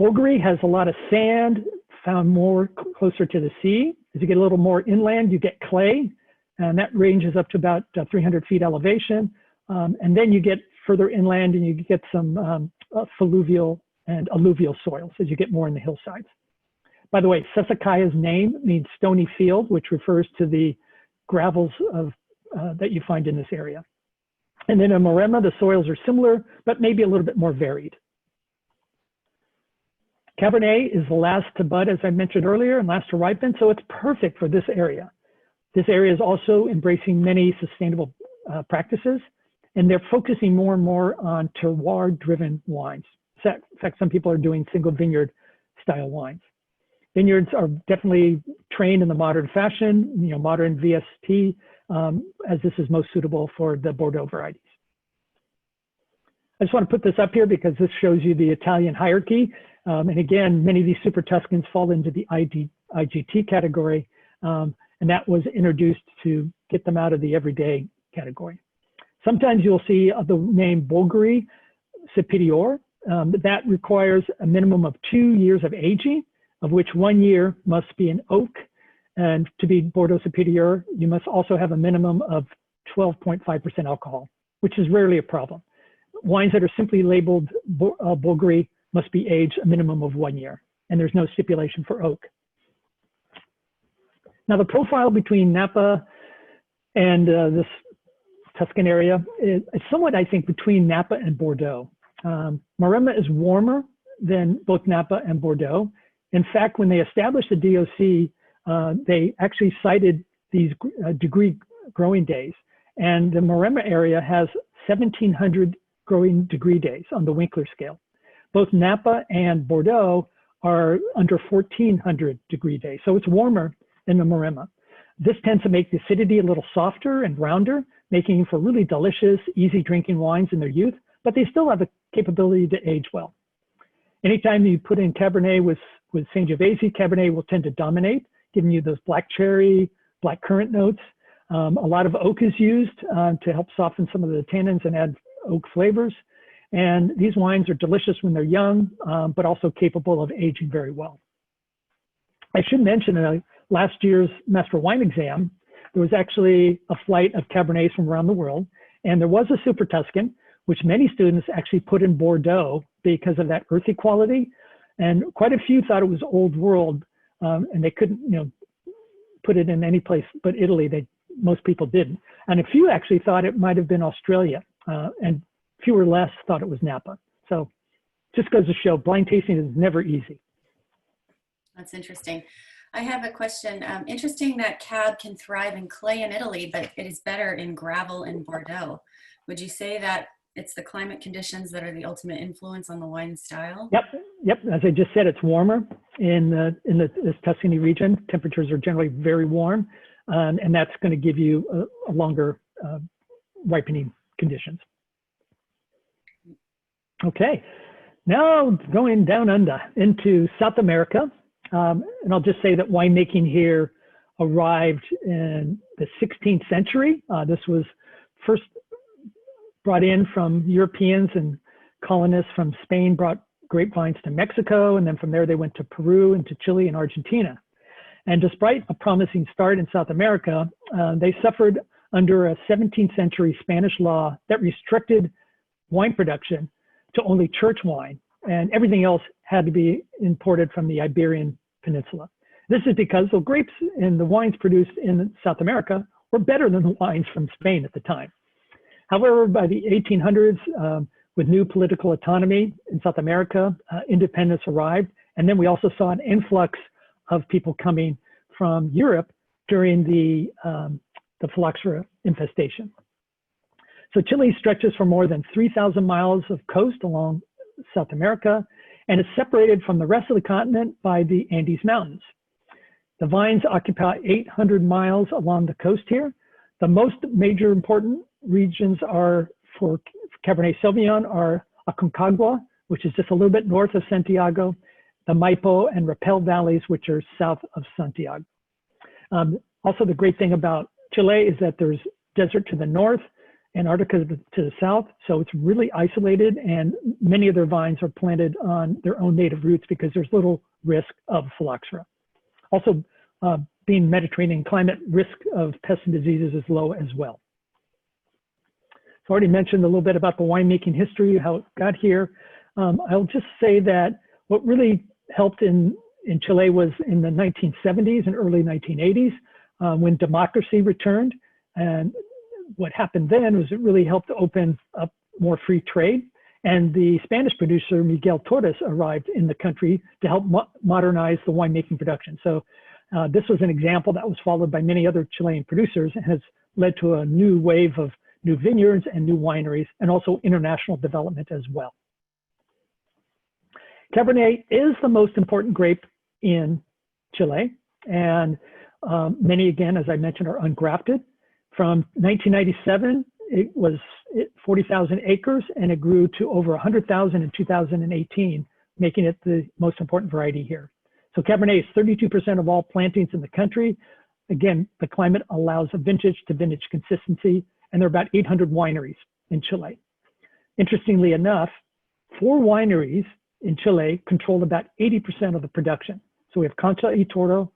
Bulgari has a lot of sand, found more closer to the sea. As you get a little more inland, you get clay, and that ranges up to about 300 feet elevation. And then you get further inland and you get some fluvial and alluvial soils as you get more in the hillsides. By the way, Sassicaya's name means stony field, which refers to the gravels that you find in this area. And then in Maremma, the soils are similar, but maybe a little bit more varied. Cabernet is the last to bud, as I mentioned earlier, and last to ripen, so it's perfect for this area. This area is also embracing many sustainable practices, and they're focusing more and more on terroir-driven wines. In fact, some people are doing single vineyard style wines. Vineyards are definitely trained in the modern fashion, modern VST, as this is most suitable for the Bordeaux varieties. I just want to put this up here because this shows you the Italian hierarchy. And again, many of these Super Tuscans fall into the IGT category, and that was introduced to get them out of the everyday category. Sometimes you'll see the name Bulgari Superior. That requires a minimum of 2 years of aging, of which 1 year must be an oak. And to be Bordeaux Superior, you must also have a minimum of 12.5% alcohol, which is rarely a problem. Wines that are simply labeled Bulgari must be aged a minimum of 1 year, and there's no stipulation for oak. Now, the profile between Napa and this Tuscan area is somewhat, I think, between Napa and Bordeaux. Maremma is warmer than both Napa and Bordeaux. In fact, when they established the DOC, they actually cited these degree growing days. And the Maremma area has 1,700 growing degree days on the Winkler scale. Both Napa and Bordeaux are under 1,400 degree days. So it's warmer than the Maremma. This tends to make the acidity a little softer and rounder, making for really delicious, easy drinking wines in their youth, but they still have the capability to age well. Anytime you put in Cabernet with Sangiovese, Cabernet will tend to dominate, giving you those black cherry, black currant notes. A lot of oak is used to help soften some of the tannins and add oak flavors. And these wines are delicious when they're young, but also capable of aging very well. I should mention last year's Master Wine Exam, there was actually a flight of Cabernets from around the world, and there was a Super Tuscan, which many students actually put in Bordeaux because of that earthy quality. And quite a few thought it was Old World, and they couldn't, put it in any place but Italy. Most people didn't. And a few actually thought it might have been Australia, and fewer or less thought it was Napa. So just goes to show blind tasting is never easy. That's interesting. I have a question. Interesting that Cab can thrive in clay in Italy, but it is better in gravel in Bordeaux. Would you say that it's the climate conditions that are the ultimate influence on the wine style? Yep. As I just said, it's warmer in this Tuscany region. Temperatures are generally very warm, and that's going to give you a longer ripening conditions. Okay, now going down under into South America. And I'll just say that winemaking here arrived in the 16th century. This was first brought in from Europeans, and colonists from Spain brought grapevines to Mexico, and then from there they went to Peru and to Chile and Argentina. And despite a promising start in South America, they suffered under a 17th century Spanish law that restricted wine production to only church wine, and everything else had to be imported from the Iberian Peninsula. This is because the grapes and the wines produced in South America were better than the wines from Spain at the time. However, by the 1800s, with new political autonomy in South America, independence arrived, and then we also saw an influx of people coming from Europe during the phylloxera infestation. So Chile stretches for more than 3,000 miles of coast along South America, and it's separated from the rest of the continent by the Andes Mountains. The vines occupy 800 miles along the coast here. The most major important regions are for Cabernet Sauvignon are Aconcagua, which is just a little bit north of Santiago, the Maipo and Rapel valleys, which are south of Santiago. Also, the great thing about Chile is that there's desert to the north, Antarctica to the south, so it's really isolated, and many of their vines are planted on their own native roots because there's little risk of phylloxera. Also, being Mediterranean climate, risk of pests and diseases is low as well. So I already mentioned a little bit about the winemaking history, how it got here. I'll just say that what really helped in Chile was in the 1970s and early 1980s when democracy returned. And what happened then was it really helped to open up more free trade. And the Spanish producer, Miguel Torres, arrived in the country to help modernize the winemaking production. So this was an example that was followed by many other Chilean producers and has led to a new wave of new vineyards and new wineries, and also international development as well. Cabernet is the most important grape in Chile, and many, again, as I mentioned, are ungrafted. From 1997, it was 40,000 acres, and it grew to over 100,000 in 2018, making it the most important variety here. So Cabernet is 32% of all plantings in the country. Again, the climate allows a vintage to vintage consistency, and there are about 800 wineries in Chile. Interestingly enough, 4 wineries in Chile control about 80% of the production. So we have Concha y Toro,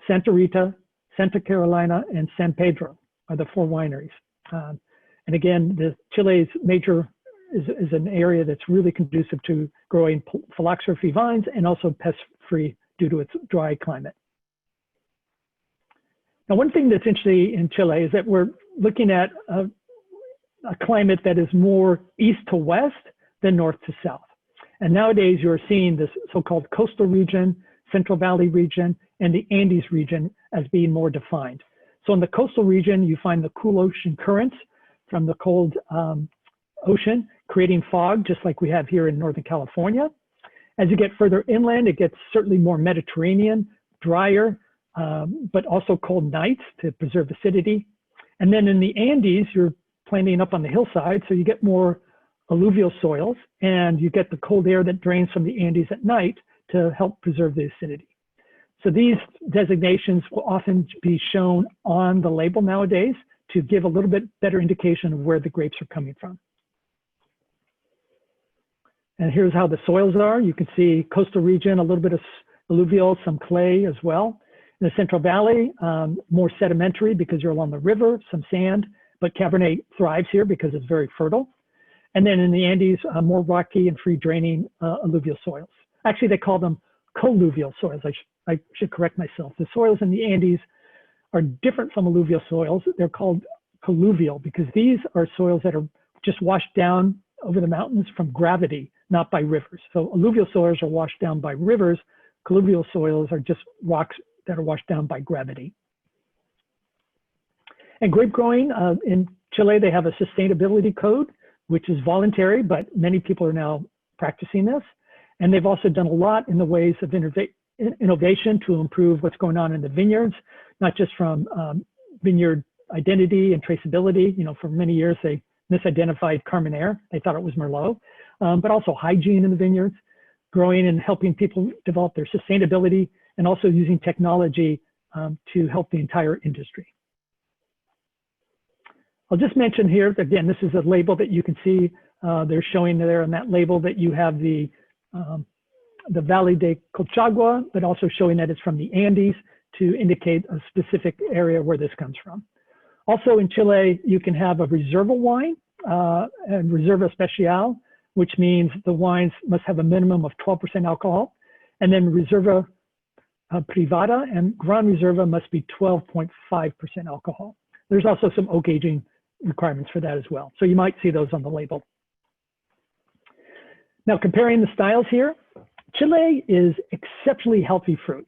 Santa Rita, Santa Carolina, and San Pedro are the 4 wineries. And again, Chile's major is an area that's really conducive to growing phylloxera-free vines and also pest-free due to its dry climate. Now, one thing that's interesting in Chile is that we're looking at a climate that is more east to west than north to south. And nowadays you're seeing this so-called coastal region, Central Valley region, and the Andes region as being more defined. So in the coastal region, you find the cool ocean currents from the cold ocean, creating fog, just like we have here in Northern California. As you get further inland, it gets certainly more Mediterranean, drier, but also cold nights to preserve acidity. And then in the Andes, you're planting up on the hillside, so you get more alluvial soils, and you get the cold air that drains from the Andes at night to help preserve the acidity. So these designations will often be shown on the label nowadays to give a little bit better indication of where the grapes are coming from. And here's how the soils are. You can see coastal region, a little bit of alluvial, some clay as well. In the Central Valley, more sedimentary because you're along the river, some sand, but Cabernet thrives here because it's very fertile. And then in the Andes, more rocky and free draining alluvial soils. Actually, they call them colluvial soils. I should correct myself. The soils in the Andes are different from alluvial soils. They're called colluvial because these are soils that are just washed down over the mountains from gravity, not by rivers. So alluvial soils are washed down by rivers. Colluvial soils are just rocks that are washed down by gravity. And grape growing in Chile, they have a sustainability code, which is voluntary, but many people are now practicing this. And they've also done a lot in the ways of innovation to improve what's going on in the vineyards, not just from vineyard identity and traceability. You know, for many years, they misidentified Carmenere. They thought it was Merlot, but also hygiene in the vineyards, growing and helping people develop their sustainability, and also using technology to help the entire industry. I'll just mention here, again, this is a label that you can see. They're showing there on that label that you have the Valle de Colchagua, but also showing that it's from the Andes to indicate a specific area where this comes from. Also in Chile, you can have a Reserva wine and Reserva Especial, which means the wines must have a minimum of 12% alcohol. And then Reserva Privada and Gran Reserva must be 12.5% alcohol. There's also some oak aging requirements for that as well. So you might see those on the label. Now, comparing the styles here, Chile is exceptionally healthy fruit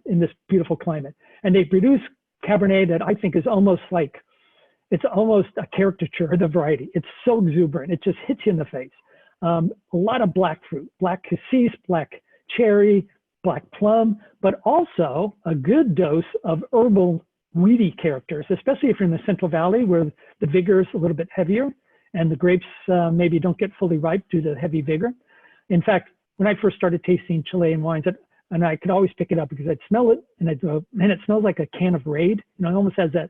in this beautiful climate. And they produce Cabernet that I think is almost like, it's almost a caricature of the variety. It's so exuberant, it just hits you in the face. A lot of black fruit, black cassis, black cherry, black plum, but also a good dose of herbal weedy characters, especially if you're in the Central Valley where the vigor is a little bit heavier and the grapes maybe don't get fully ripe due to heavy vigor. In fact, when I first started tasting Chilean wines, and I could always pick it up because I'd smell it and I'd go, man, it smells like a can of Raid. You know, it almost has that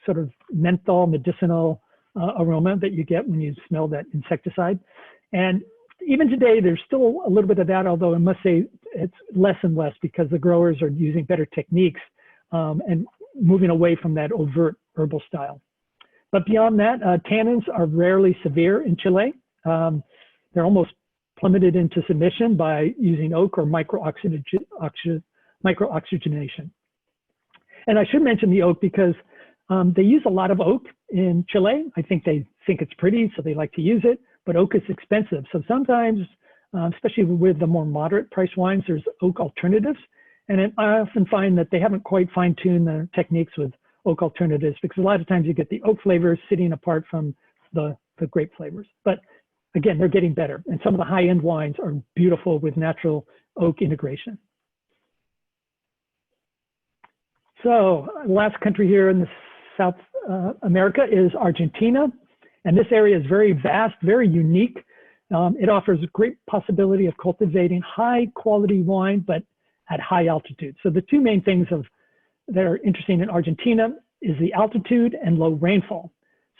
sort of menthol medicinal aroma that you get when you smell that insecticide. And even today, there's still a little bit of that, although I must say it's less and less because the growers are using better techniques and moving away from that overt herbal style. But beyond that, tannins are rarely severe in Chile. They're almost plummeted into submission by using oak or micro-oxygenation. And I should mention the oak because they use a lot of oak in Chile. I think they think it's pretty, so they like to use it, but oak is expensive. So sometimes, especially with the more moderate price wines, there's oak alternatives. And I often find that they haven't quite fine-tuned their techniques with oak alternatives because a lot of times you get the oak flavors sitting apart from the grape flavors. But again, they're getting better. And some of the high-end wines are beautiful with natural oak integration. So last country here in the South America is Argentina. And this area is very vast, very unique. It offers a great possibility of cultivating high quality wine, but at high altitude. So the two main things that are interesting in Argentina is the altitude and low rainfall.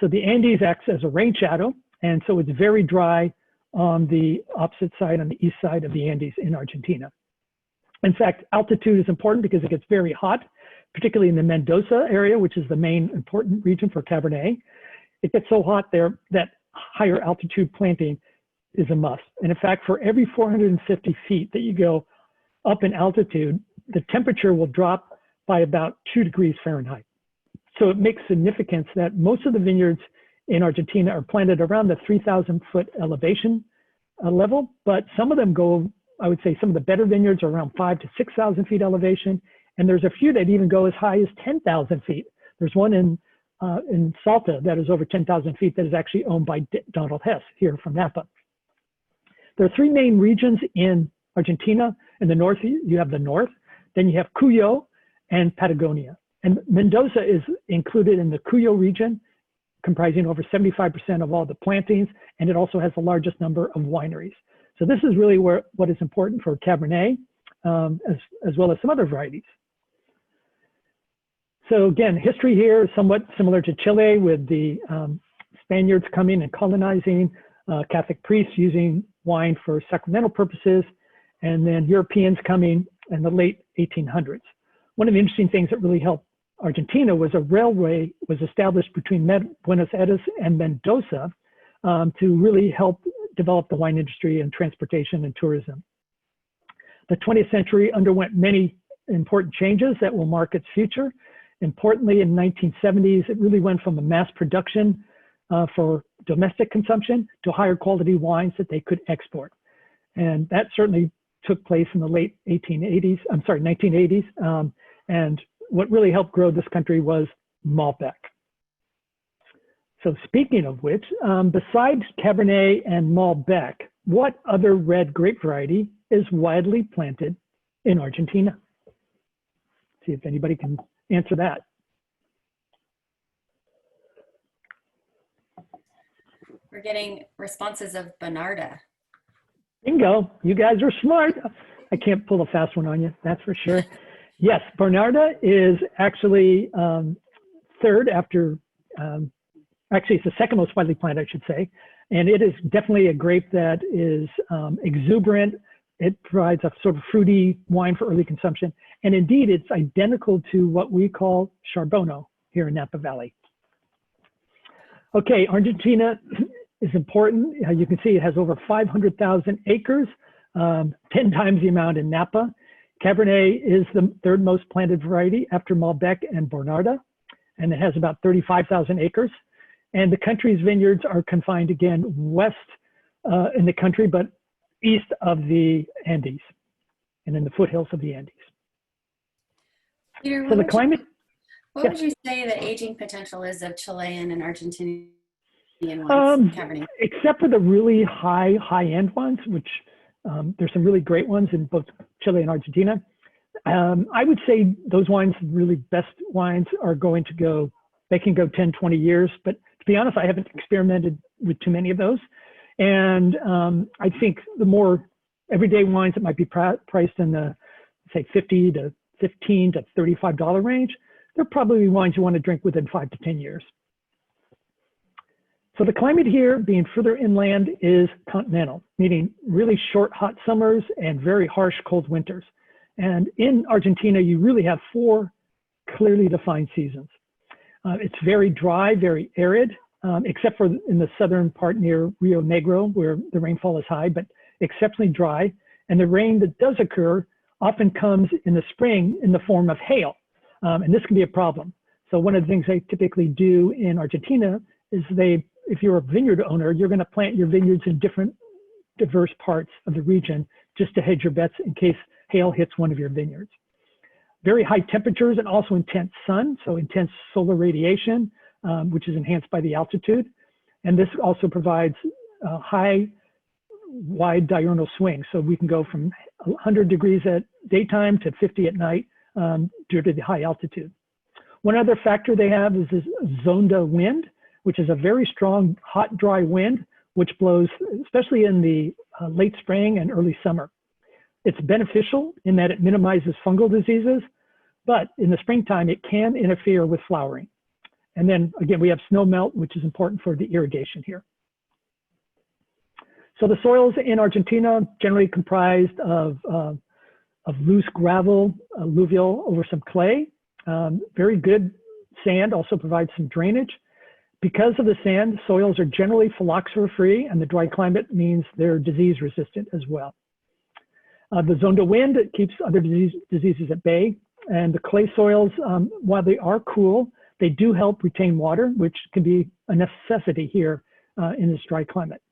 So the Andes acts as a rain shadow, and so it's very dry on the opposite side, on the east side of the Andes in Argentina. In fact, altitude is important because it gets very hot, particularly in the Mendoza area, which is the main important region for Cabernet. It gets so hot there that higher altitude planting is a must. And in fact, for every 450 feet that you go up in altitude, the temperature will drop by about 2 degrees Fahrenheit. So it makes significance that most of the vineyards in Argentina are planted around the 3,000 foot elevation level, but some of them go, I would say some of the better vineyards are around 5,000 to 6,000 feet elevation. And there's a few that even go as high as 10,000 feet. There's one in Salta that is over 10,000 feet that is actually owned by Donald Hess here from Napa. There are 3 main regions in Argentina. In the north, you have the north, then you have Cuyo and Patagonia. And Mendoza is included in the Cuyo region, comprising over 75% of all the plantings, and it also has the largest number of wineries. So this is really what is important for Cabernet, as well as some other varieties. So again, history here is somewhat similar to Chile, with the Spaniards coming and colonizing, Catholic priests using wine for sacramental purposes, and then Europeans coming in the late 1800s. One of the interesting things that really helped Argentina was a railway was established between Buenos Aires and Mendoza to really help develop the wine industry and transportation and tourism. The 20th century underwent many important changes that will mark its future. Importantly, in the 1970s, it really went from a mass production for domestic consumption to higher quality wines that they could export. And that certainly took place in the late 1980s. And what really helped grow this country was Malbec. So speaking of which, besides Cabernet and Malbec, what other red grape variety is widely planted in Argentina? See if anybody can answer that. We're getting responses of Bonarda. Bingo, you guys are smart. I can't pull a fast one on you, that's for sure. Yes, Bonarda is actually third after, actually it's the second most widely planted, I should say. And it is definitely a grape that is exuberant. It provides a sort of fruity wine for early consumption. And indeed, it's identical to what we call Charbono here in Napa Valley. Okay, Argentina is important. You can see it has over 500,000 acres, 10 times the amount in Napa. Cabernet is the 3rd most planted variety after Malbec and Bonarda, and it has about 35,000 acres. And the country's vineyards are confined again west in the country, but east of the Andes and in the foothills of the Andes. Peter, so the climate. What would you say the aging potential is of Chilean and Argentinian wines, Cabernet? Except for the really high-end ones, which there's some really great ones in both Chile and Argentina. I would say those wines, really best wines, are going to go, they can go 10, 20 years. But to be honest, I haven't experimented with too many of those. And I think the more everyday wines that might be priced in the, say, $50 to $15 to $35 range, they're probably wines you want to drink within 5 to 10 years. So the climate here, being further inland, is continental, meaning really short hot summers and very harsh cold winters. And in Argentina, you really have 4 clearly defined seasons. It's very dry, very arid, except for in the southern part near Rio Negro, where the rainfall is high, but exceptionally dry. And the rain that does occur often comes in the spring in the form of hail. And this can be a problem. So one of the things they typically do in Argentina is if you're a vineyard owner, you're going to plant your vineyards in different diverse parts of the region just to hedge your bets in case hail hits one of your vineyards. Very high temperatures and also intense sun, so intense solar radiation, which is enhanced by the altitude. And this also provides high, wide diurnal swings. So we can go from 100 degrees at daytime to 50 at night due to the high altitude. One other factor they have is this zonda wind, which is a very strong, hot, dry wind, which blows especially in the late spring and early summer. It's beneficial in that it minimizes fungal diseases, but in the springtime, it can interfere with flowering. And then again, we have snow melt, which is important for the irrigation here. So the soils in Argentina generally comprised of loose gravel, alluvial over some clay. Very good sand also provides some drainage. Because of the sand, soils are generally phylloxera-free, and the dry climate means they're disease-resistant as well. The zone de wind keeps other diseases at bay, and the clay soils, while they are cool, they do help retain water, which can be a necessity here in this dry climate.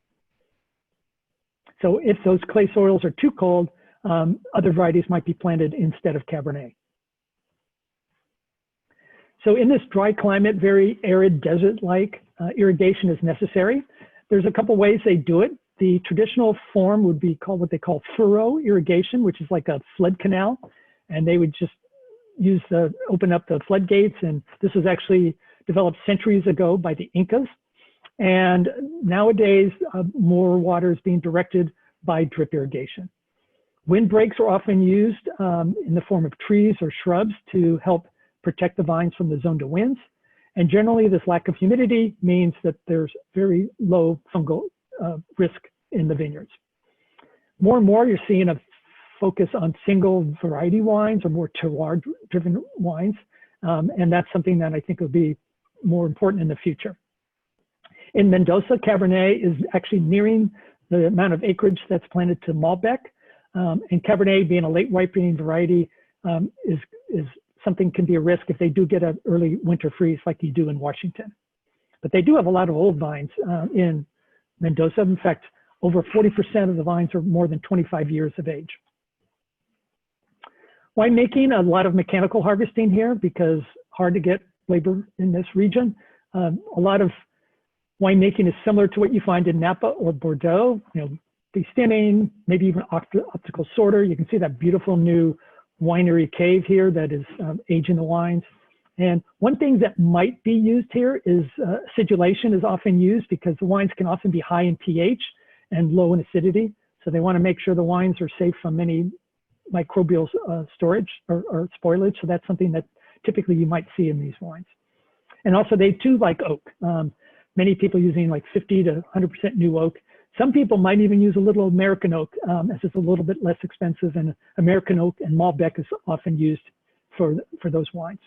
So if those clay soils are too cold, other varieties might be planted instead of Cabernet. So in this dry climate, very arid desert-like, irrigation is necessary. There's a couple ways they do it. The traditional form would be called what they call furrow irrigation, which is like a flood canal. And they would just open up the floodgates. And this was actually developed centuries ago by the Incas. And nowadays, more water is being directed by drip irrigation. Windbreaks are often used in the form of trees or shrubs to help protect the vines from the zone de winds. And generally, this lack of humidity means that there's very low fungal risk in the vineyards. More and more, you're seeing a focus on single variety wines or more terroir-driven wines. And that's something that I think will be more important in the future. In Mendoza, Cabernet is actually nearing the amount of acreage that's planted to Malbec. And Cabernet, being a late ripening variety, is something can be a risk if they do get an early winter freeze like you do in Washington. But they do have a lot of old vines in Mendoza. In fact, over 40% of the vines are more than 25 years of age. Winemaking, a lot of mechanical harvesting here because hard to get labor in this region. A lot of winemaking is similar to what you find in Napa or Bordeaux. Destimming, maybe even optical sorter. You can see that beautiful new winery cave here that is aging the wines. And one thing that might be used here is acidulation is often used because the wines can often be high in pH and low in acidity. So they want to make sure the wines are safe from any microbial storage or spoilage. So that's something that typically you might see in these wines. And also they too like oak. Many people using like 50 to 100% new oak. Some people might even use a little American oak as it's a little bit less expensive, and American oak and Malbec is often used for those wines.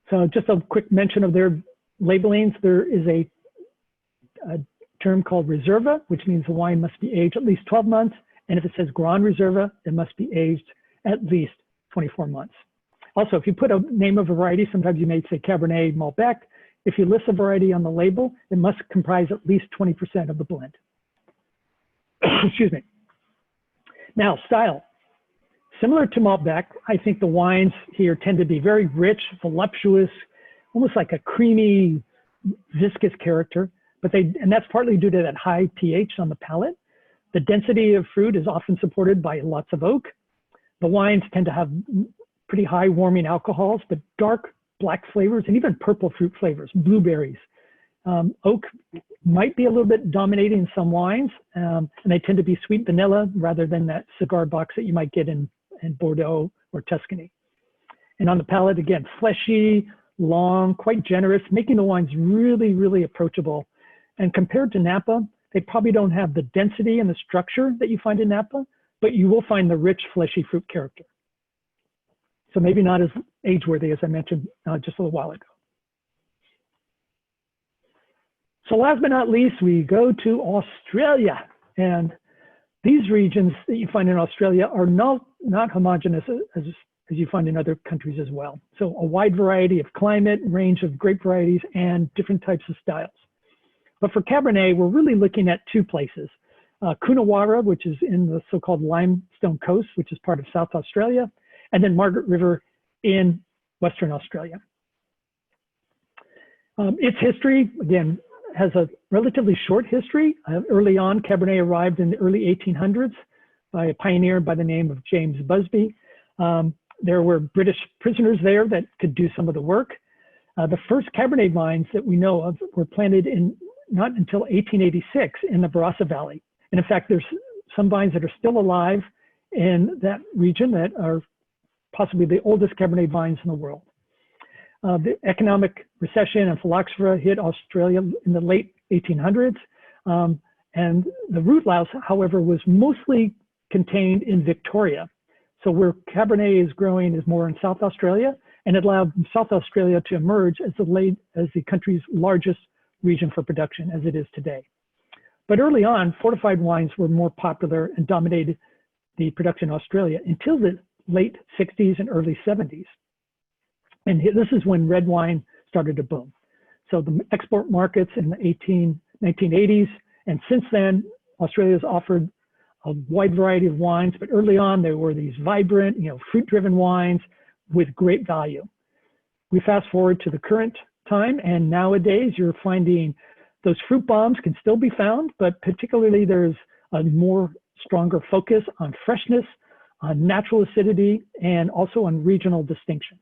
So just a quick mention of their labelings. There is a term called Reserva, which means the wine must be aged at least 12 months. And if it says Grand Reserva, it must be aged at least 24 months. Also, if you put a name of a variety, sometimes you may say Cabernet Malbec. If you list a variety on the label, it must comprise at least 20% of the blend. Excuse me. Now, style. Similar to Malbec, I think the wines here tend to be very rich, voluptuous, almost like a creamy, viscous character. And that's partly due to that high pH on the palate. The density of fruit is often supported by lots of oak. The wines tend to have pretty high warming alcohols, but dark black flavors and even purple fruit flavors, blueberries. Oak might be a little bit dominating in some wines, and they tend to be sweet vanilla rather than that cigar box that you might get in Bordeaux or Tuscany. And on the palate, again, fleshy, long, quite generous, making the wines really, really approachable. And compared to Napa, they probably don't have the density and the structure that you find in Napa, but you will find the rich, fleshy fruit character. So maybe not as age-worthy as I mentioned just a little while ago. So last but not least, we go to Australia. And these regions that you find in Australia are not homogeneous as you find in other countries as well. So a wide variety of climate, range of grape varieties, and different types of styles. But for Cabernet, we're really looking at two places. Coonawarra, which is in the so-called Limestone Coast, which is part of South Australia, and then Margaret River in Western Australia. Its history, again, has a relatively short history. Early on, Cabernet arrived in the early 1800s by a pioneer by the name of James Busby. There were British prisoners there that could do some of the work. The first Cabernet vines that we know of were planted not until 1886 in the Barossa Valley. And in fact, there's some vines that are still alive in that region that are possibly the oldest Cabernet vines in the world. The economic recession and phylloxera hit Australia in the late 1800s. And the root louse, however, was mostly contained in Victoria. So where Cabernet is growing is more in South Australia, and it allowed South Australia to emerge as the country's largest region for production, as it is today. But early on, fortified wines were more popular and dominated the production in Australia until the late 60s and early 70s. And this is when red wine started to boom. So the export markets in the 1980s, and since then, Australia's offered a wide variety of wines, but early on, there were these vibrant, fruit-driven wines with great value. We fast forward to the current time, and nowadays you're finding those fruit bombs can still be found, but particularly there's a more stronger focus on freshness, on natural acidity, and also on regional distinction.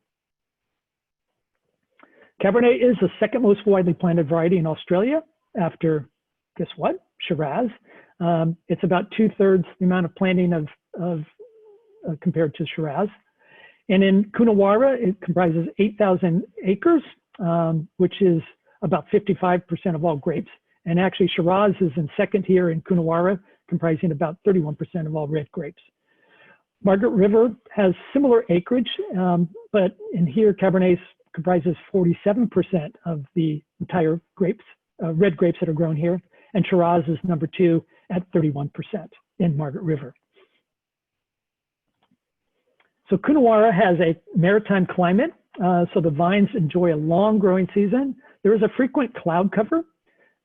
Cabernet is the second most widely planted variety in Australia after, guess what, Shiraz. It's about 2/3 the amount of planting compared to Shiraz. And in Coonawarra, it comprises 8,000 acres, which is about 55% of all grapes. And actually Shiraz is in second here in Coonawarra, comprising about 31% of all red grapes. Margaret River has similar acreage, but in here Cabernet comprises 47% of the entire grapes, red grapes that are grown here. And Shiraz is number 2 at 31% in Margaret River. So Coonawarra has a maritime climate, so the vines enjoy a long growing season. There is a frequent cloud cover,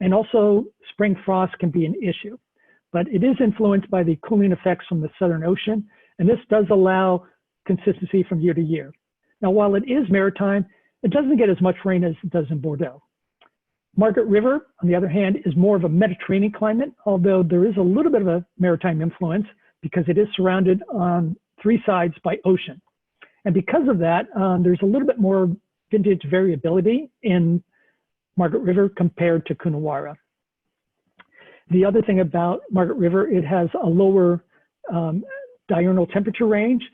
and also spring frost can be an issue. But it is influenced by the cooling effects from the Southern Ocean, and this does allow consistency from year to year. Now, while it is maritime, it doesn't get as much rain as it does in Bordeaux. Margaret River, on the other hand, is more of a Mediterranean climate, although there is a little bit of a maritime influence because it is surrounded on 3 sides by ocean. And because of that, there's a little bit more vintage variability in Margaret River compared to Coonawarra. The other thing about Margaret River, it has a lower diurnal temperature range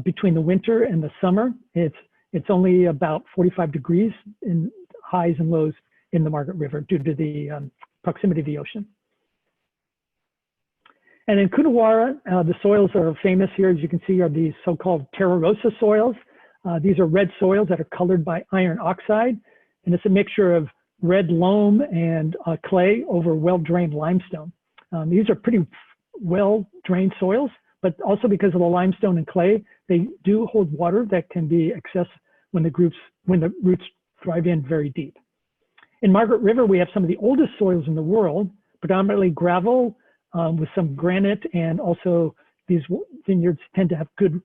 between the winter and the summer. It's only about 45 degrees in highs and lows in the Margaret River due to the proximity of the ocean. And in Coonawarra, the soils that are famous here, as you can see, are these so-called Terra Rosa soils. These are red soils that are colored by iron oxide, and it's a mixture of red loam and clay over well-drained limestone. These are pretty well-drained soils, but also because of the limestone and clay, they do hold water that can be accessed when the roots drive in very deep. In Margaret River, we have some of the oldest soils in the world, predominantly gravel with some granite, and also these vineyards tend to have good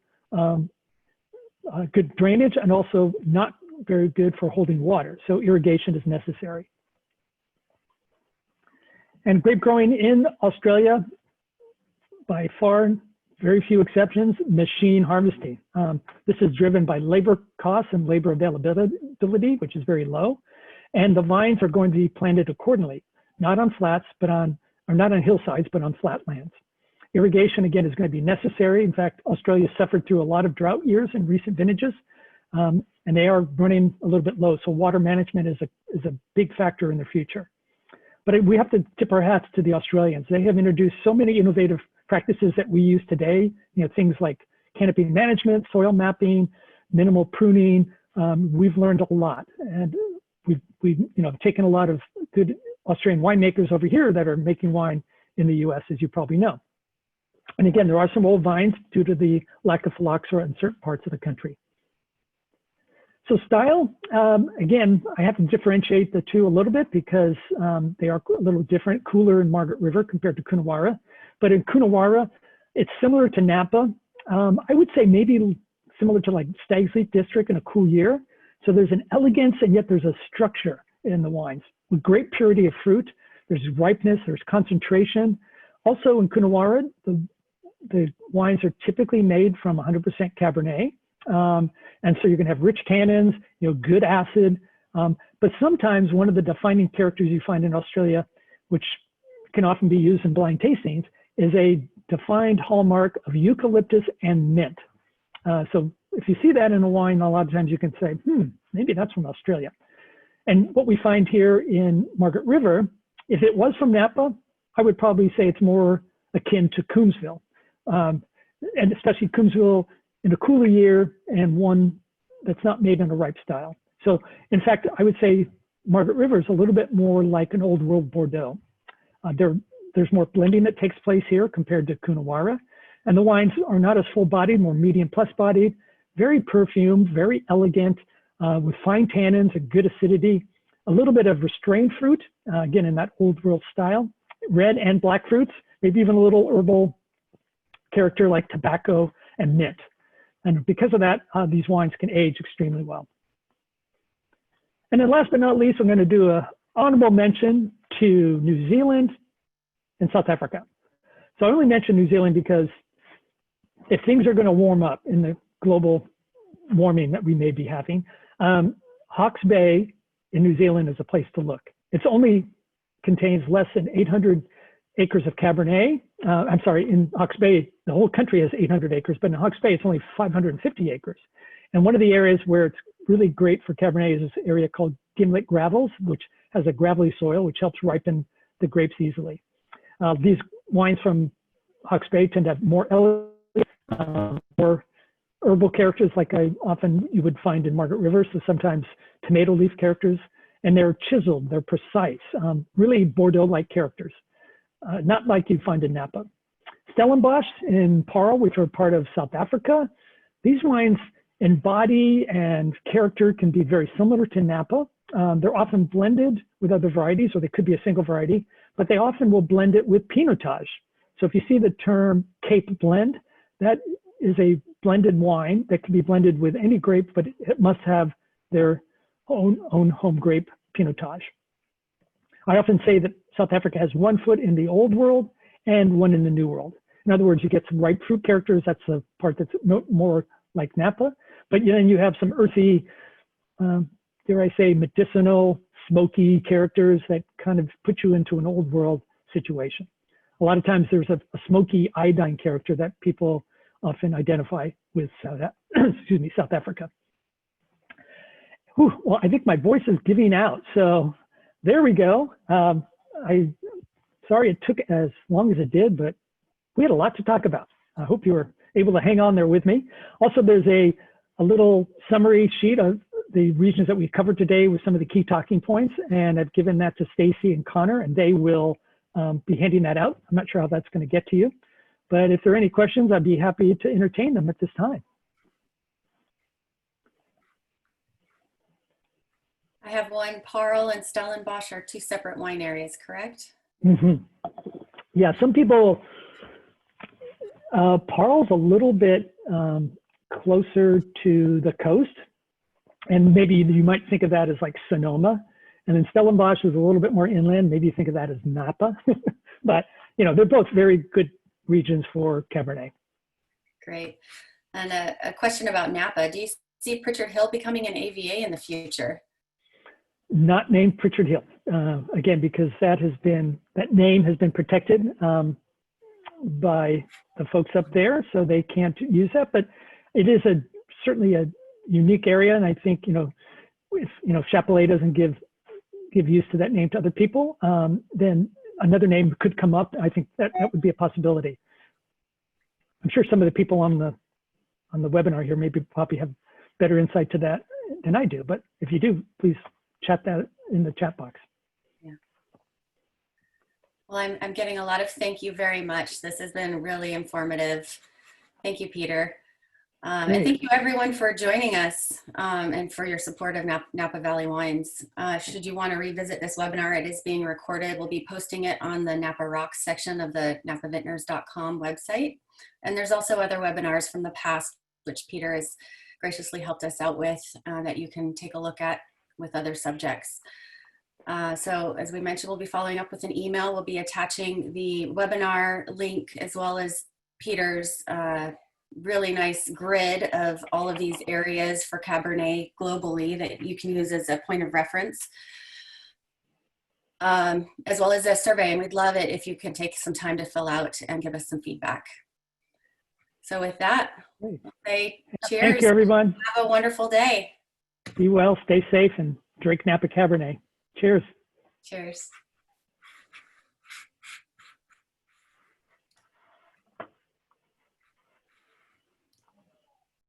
drainage and also not very good for holding water. So irrigation is necessary. And grape growing in Australia, by far, very few exceptions, machine harvesting. This is driven by labor costs and labor availability, which is very low. And the vines are going to be planted accordingly, not on flats, or not on hillsides, but on flatlands. Irrigation, again, is going to be necessary. In fact, Australia suffered through a lot of drought years in recent vintages, and they are running a little bit low. So water management is a big factor in the future. But we have to tip our hats to the Australians. They have introduced so many innovative practices that we use today, things like canopy management, soil mapping, minimal pruning. We've learned a lot, and we've taken a lot of good Australian winemakers over here that are making wine in the US, as you probably know. And again, there are some old vines due to the lack of phylloxera in certain parts of the country. So style, again, I have to differentiate the two a little bit because they are a little different, cooler in Margaret River compared to Coonawarra. But in Coonawarra, it's similar to Napa. I would say maybe similar to like Stag's Leap District in a cool year. So there's an elegance and yet there's a structure in the wines with great purity of fruit. There's ripeness, there's concentration. Also in Coonawarra, the wines are typically made from 100% Cabernet. And so you're going to have rich tannins, good acid. But sometimes one of the defining characters you find in Australia, which can often be used in blind tastings, is a defined hallmark of eucalyptus and mint. So if you see that in a wine, a lot of times you can say, maybe that's from Australia. And what we find here in Margaret River, if it was from Napa, I would probably say it's more akin to Coombsville, and especially Coombsville in a cooler year and one that's not made in a ripe style. So in fact, I would say Margaret River is a little bit more like an old world Bordeaux. There's more blending that takes place here compared to Coonawarra. And the wines are not as full-bodied, more medium plus bodied, very perfumed, very elegant, with fine tannins and good acidity, a little bit of restrained fruit, again, in that old world style, red and black fruits, maybe even a little herbal character like tobacco and mint. And because of that, these wines can age extremely well. And then last but not least, I'm going to do an honorable mention to New Zealand and South Africa. So I only mention New Zealand because if things are going to warm up in the global warming that we may be having, Hawke's Bay in New Zealand is a place to look. It only contains less than 800 acres of Cabernet. I'm sorry, in Hawke's Bay, the whole country has 800 acres, but in Hawke's Bay, it's only 550 acres. And one of the areas where it's really great for Cabernet is this area called Gimlet Gravels, which has a gravelly soil, which helps ripen the grapes easily. These wines from Hawke's Bay tend to have more elegant, more herbal characters like you would find in Margaret River, so sometimes tomato leaf characters, and they're chiseled, they're precise, really Bordeaux-like characters, not like you find in Napa. Stellenbosch and Parel, which are part of South Africa, these wines in body and character can be very similar to Napa. They're often blended with other varieties, or they could be a single variety, but they often will blend it with Pinotage. So if you see the term Cape Blend, that is a blended wine that can be blended with any grape, but it must have their own home grape Pinotage. I often say that South Africa has one foot in the old world and one in the new world. In other words, you get some ripe fruit characters. That's the part that's more like Napa, but then you have some earthy, dare I say, medicinal, smoky characters that kind of put you into an old world situation. A lot of times there's a smoky iodine character that people often identify with South Africa. Whew, well, I think my voice is giving out, so there we go. Sorry it took as long as it did, but we had a lot to talk about. I hope you were able to hang on there with me. Also, there's a little summary sheet of the regions that we covered today with some of the key talking points, and I've given that to Stacey and Connor, and they will be handing that out. I'm not sure how that's going to get to you, but if there are any questions, I'd be happy to entertain them at this time. I have one. Parel and Stellenbosch are two separate wine areas, correct? Mm-hmm. Yeah, some people, Parel's a little bit closer to the coast, and maybe you might think of that as like Sonoma, and then Stellenbosch is a little bit more inland. Maybe you think of that as Napa, but you know, they're both very good regions for Cabernet. Great. And a question about Napa. Do you see Pritchard Hill becoming an AVA in the future? Not named Pritchard Hill, again, because that name has been protected by the folks up there, so they can't use that. But it is certainly a unique area, and I think if Chapelet doesn't give use to that name to other people, then another name could come up. I think that would be a possibility. I'm sure some of the people on the webinar here probably have better insight to that than I do. But if you do, please chat that in the chat box. Yeah. Well, I'm getting a lot of thank you very much. This has been really informative. Thank you, Peter. And thank you everyone for joining us and for your support of Napa Valley Wines. Should you want to revisit this webinar, it is being recorded. We'll be posting it on the Napa Rocks section of the napavintners.com website. And there's also other webinars from the past, which Peter has graciously helped us out with that you can take a look at with other subjects. So as we mentioned, we'll be following up with an email. We'll be attaching the webinar link as well as Peter's really nice grid of all of these areas for Cabernet globally that you can use as a point of reference, as well as a survey. And we'd love it if you could take some time to fill out and give us some feedback. So with that, Great. we'll say cheers. Thank you, everyone. Have a wonderful day. Be well, stay safe, and drink Napa Cabernet. Cheers. Cheers.